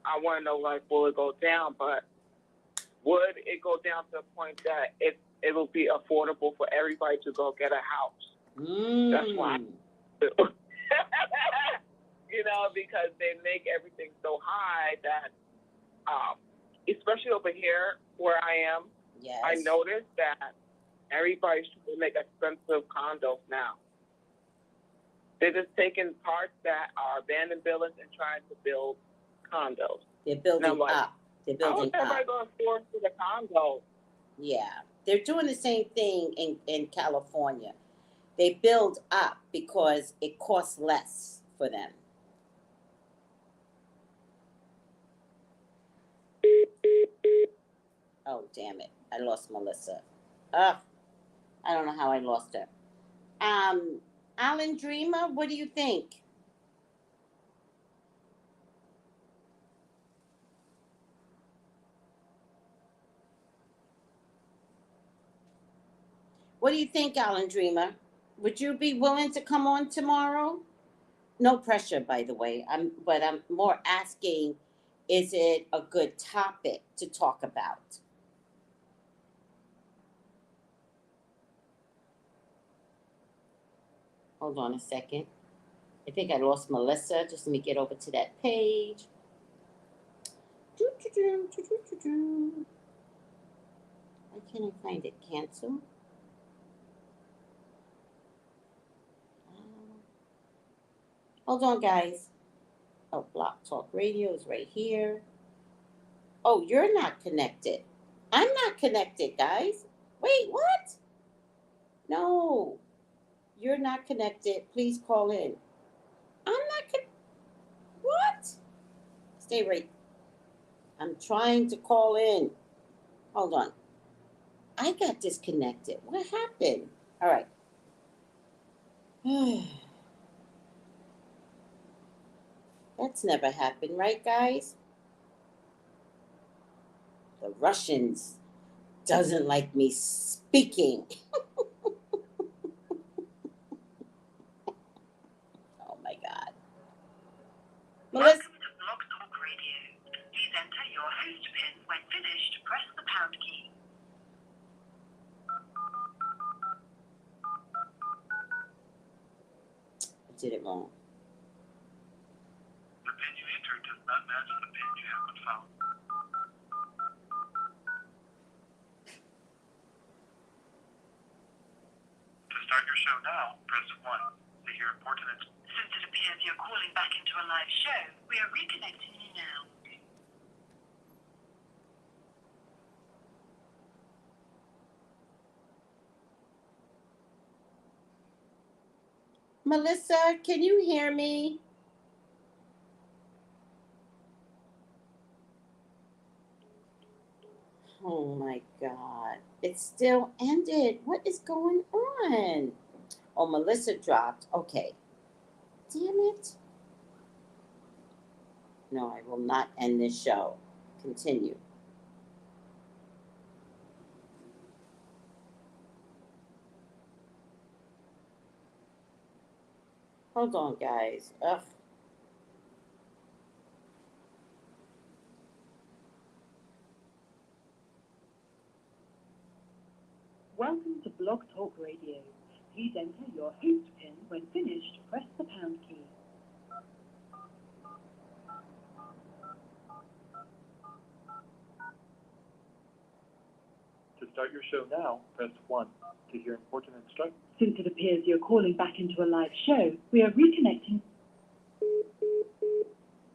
C: I want to know, like, will it go down, but would it go down to the point that it will be affordable for everybody to go get a house? That's why. You know, because they make everything so high that, especially over here where I am,
A: Yes.
C: I noticed that everybody's trying to make expensive condos now. They're just taking parts that are abandoned buildings and trying to build condos.
A: They're building
C: like,
A: up. They're building
C: how is everybody
A: up.
C: going to afford for the condo?
A: Yeah. They're doing the same thing in California. They build up because it costs less for them. Oh, damn it. I lost Melissa. Ugh. I don't know how I lost her. Alan Dreamer, what do you think? What do you think, Alan Dreamer? Would you be willing to come on tomorrow? No pressure, by the way. I'm more asking, is it a good topic to talk about? Hold on a second. I think I lost Melissa. Just let me get over to that page. Why can't I find it? Cancel. Hold on, guys. Oh, Block Talk Radio is right here. Oh, you're not connected. I'm not connected, guys. Wait, what? No, you're not connected. Please call in. I'm not what? Stay right. I'm trying to call in. Hold on. I got disconnected. What happened? All right. That's never happened, right, guys? The Russians doesn't like me speaking. Oh my God. Melissa.
D: Welcome to Blog Talk Radio. Please enter your host pin. When finished, press the pound key.
A: I did it wrong.
D: The pin you entered does not match the pin you have been found. To start your show now, press 1. To hear important... Since it appears you're calling back into a live show, we are reconnecting you now.
A: Melissa, can you hear me? Oh my God. It still ended. What is going on? Oh, Melissa dropped. Okay. Damn it. No, I will not end this show. Continue. Hold on, guys. Ugh.
E: Welcome to Blog Talk Radio. Please enter your host pin. When finished, press the pound key.
D: To start your show now, press 1. To hear important instructions...
E: Since it appears you're calling back into a live show, we are reconnecting.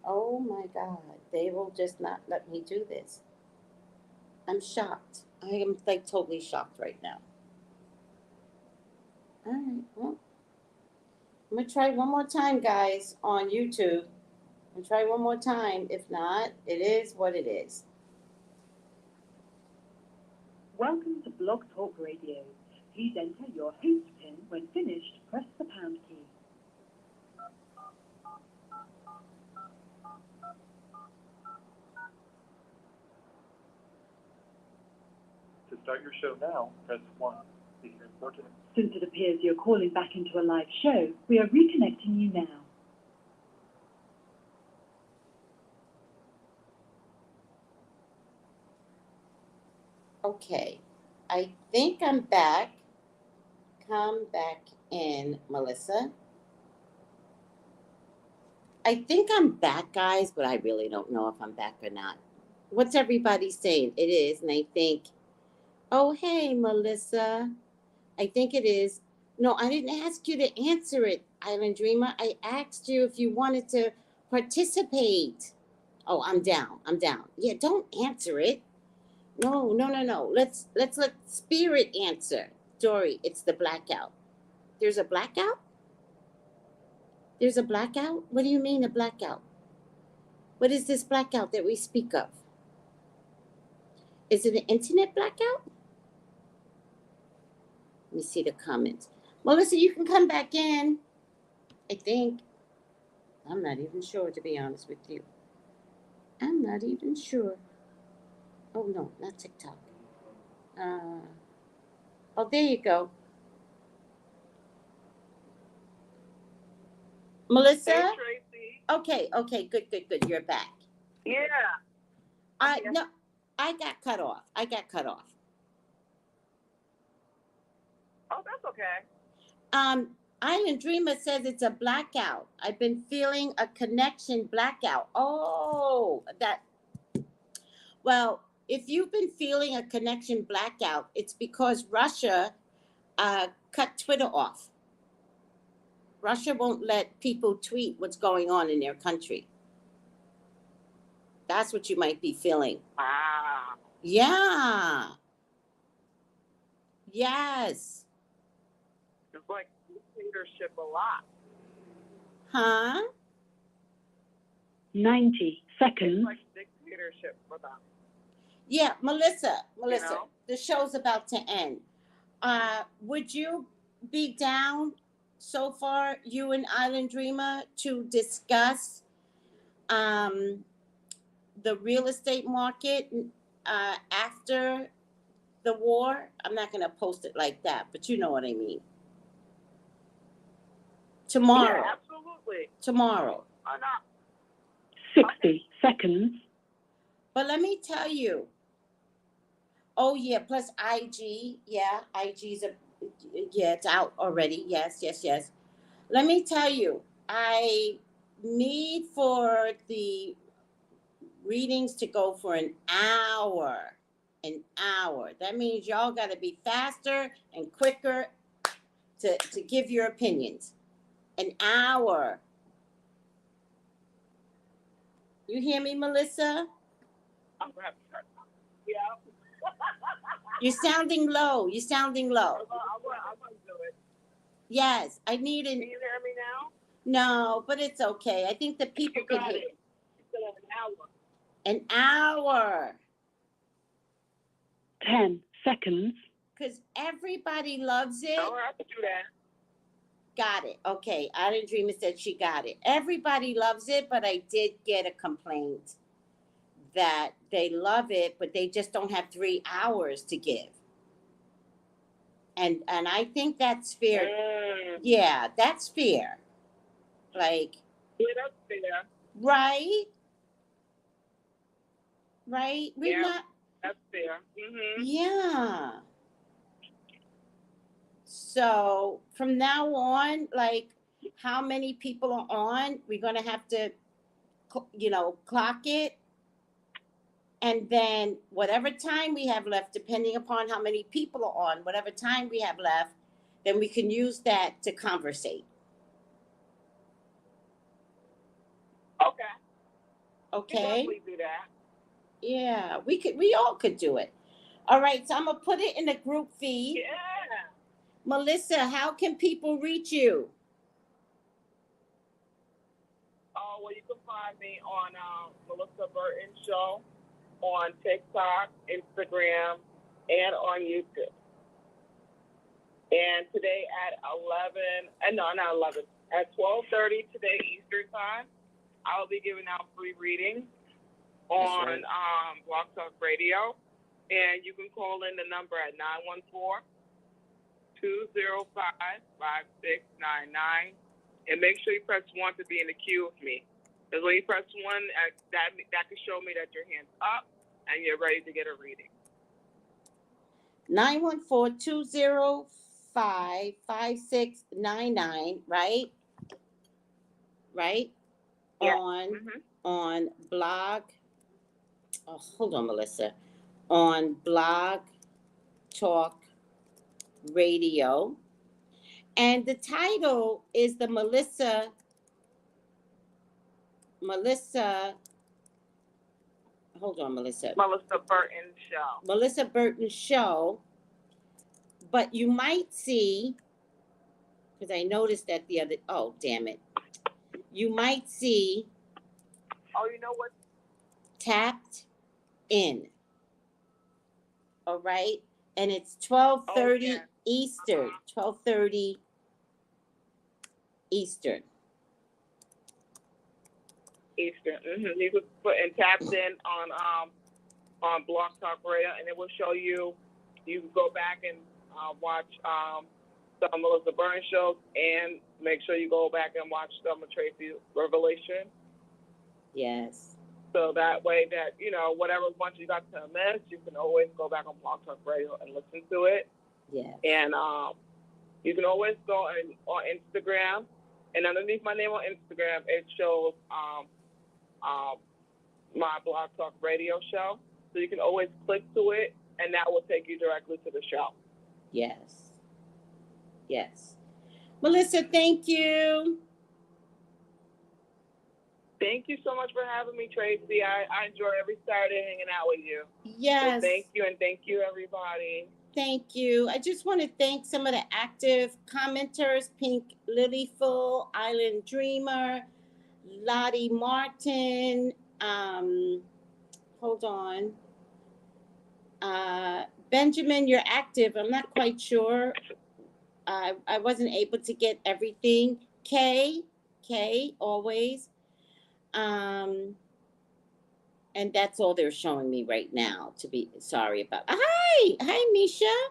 A: Oh my God. They will just not let me do this. I'm shocked. I am like totally shocked right now. All right. Well, I'm going to try one more time, guys, on YouTube. I'm going to try one more time. If not, it is what it is.
E: Welcome to Blog Talk Radio. Please enter your host pin. When finished, press the pound key.
D: To start your show now, press 1. To hear important...
E: Since it appears you're calling back into a live show, we are reconnecting you now.
A: Okay. I think I'm back. come back in, Melissa. I think I'm back, guys, but I really don't know if I'm back or not. What's everybody saying? It is, and I think, oh, hey, Melissa. I think it is. No, I didn't ask you to answer it, Island Dreamer. I asked you if you wanted to participate. Oh, I'm down. I'm down. Yeah, don't answer it. No, no, no, no. Let's let Spirit answer. Dory, it's the blackout. There's a blackout? There's a blackout? What do you mean a blackout? What is this blackout that we speak of? Is it an internet blackout? Let me see the comments. Melissa, you can come back in. I think. I'm not even sure, to be honest with you. I'm not even sure. Oh, no, not TikTok. Oh, there you go. Melissa?
C: Hey, Tracy.
A: Okay, good. You're back.
C: Yeah.
A: No, I got cut off.
C: Oh, that's okay.
A: Island Dreamer says it's a blackout. I've been feeling a connection blackout. Oh, that. Well, if you've been feeling a connection blackout, it's because Russia cut Twitter off. Russia won't let people tweet what's going on in their country. That's what you might be feeling.
C: Wow.
A: Yeah. Yes.
C: It's like dictatorship a lot.
A: Huh?
E: 90 seconds.
C: It's like dictatorship for them.
A: Yeah, Melissa,
C: You know?
A: the show's about to end. Would you be down so far, you and Island Dreamer, to discuss the real estate market after the war? I'm not going to post it like that, but you know what I mean. Tomorrow.
C: Yeah, absolutely.
A: Tomorrow.
C: Why not?
E: 60 seconds.
A: But let me tell you. Oh, yeah, plus IG. Yeah, IG's it's out already. Yes. Let me tell you, I need for the readings to go for an hour. That means y'all got to be faster and quicker to give your opinions. An hour. You hear me, Melissa?
C: I'm going to have to start. Yeah.
A: You're sounding low.
C: I'm going to do it.
A: Yes, I need
C: Can you hear me now?
A: No, but it's okay. I think the people
C: You
A: can
C: got
A: hear.
C: it. You still have
A: An
C: an hour.
A: hour.
E: 10 seconds.
A: Because everybody loves it.
C: Don't have to do that.
A: Got it. Okay. Island Dreamer said she got it. Everybody loves it, but I did get a complaint that they love it, but they just don't have 3 hours to give. And I think that's fair. Yeah, that's fair. Like,
C: Yeah, that's fair.
A: right? We're
C: Yeah.
A: not.
C: That's fair. Mm-hmm.
A: Yeah. So from now on, like, how many people are on? We're gonna have to, clock it, and then whatever time we have left, depending upon how many people are on, whatever time we have left, then we can use that to conversate.
C: Okay.
A: Okay.
C: Definitely do that.
A: Yeah, we all could do it. All right, so I'm gonna put it in the group feed.
C: Yeah.
A: Melissa, how can people reach you?
C: Oh, well, you can find me on Melissa Burton Show on TikTok, Instagram, and on YouTube. And today at 12:30 today Eastern Time, I will be giving out free readings on Blog Talk Radio. And you can call in the number at 914-205-5699. And make sure you press 1 to be in the queue with me. Because when you press 1, that can show me that your hand's up and you're ready to get a reading.
A: 914-205 215-5699, right? Right?
B: Yeah.
A: On blog. Oh, hold on, Melissa. On Blog Talk Radio. And the title is the Melissa, hold on, Melissa Burton Show. But you might see, because I noticed that the other, oh, damn it. You might see.
C: Oh, you know what?
A: Tapped In. All right. And it's 12:30 Eastern. 12:30 Eastern.
C: You can put and Tapped In on Blog Talk Radio, and it will show you. You can go back and watch some of Melissa Burns shows, and make sure you go back and watch some of Tracy's Revelation.
A: Yes.
C: So that way that, you know, whatever once you got to miss, you can always go back on Blog Talk Radio and listen to it.
A: Yes.
C: And you can always go on Instagram, and underneath my name on Instagram, it shows my Blog Talk Radio show. So you can always click to it, and that will take you directly to the show.
A: Yes. Yes. Melissa, thank you.
C: Thank you so much for having me, Tracy. I enjoy every Saturday hanging out with you.
A: Yes.
C: So thank you, and thank you, everybody.
A: Thank you. I just want to thank some of the active commenters: Pink Lilyful, Island Dreamer, Lottie Martin. Hold on. Benjamin, you're active. I'm not quite sure. I wasn't able to get everything. Kay, always. And that's all they're showing me right now, to be sorry about. Hi, Misha.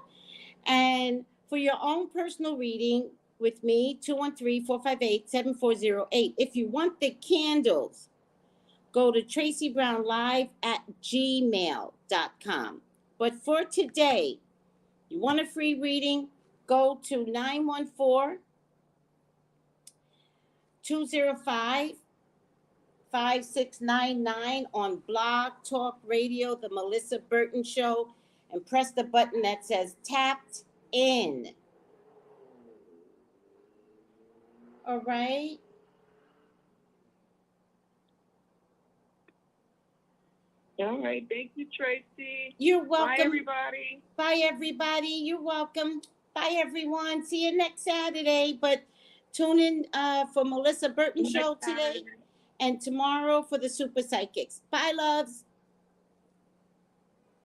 A: And for your own personal reading with me, 213-458-7408. If you want the candles, go to TraceyBrownLive@gmail.com. But for today, you want a free reading, go to 914-205-5699 on Blog Talk Radio, The Melissa Burton Show, and press the button that says Tapped In. All right.
C: All right. Thank you, Tracy.
A: You're welcome.
C: Bye, everybody.
A: Bye, everybody. You're welcome. Bye, everyone. See you next Saturday. But tune in for Melissa Burton Show today and tomorrow for the Super Psychics. Bye, loves.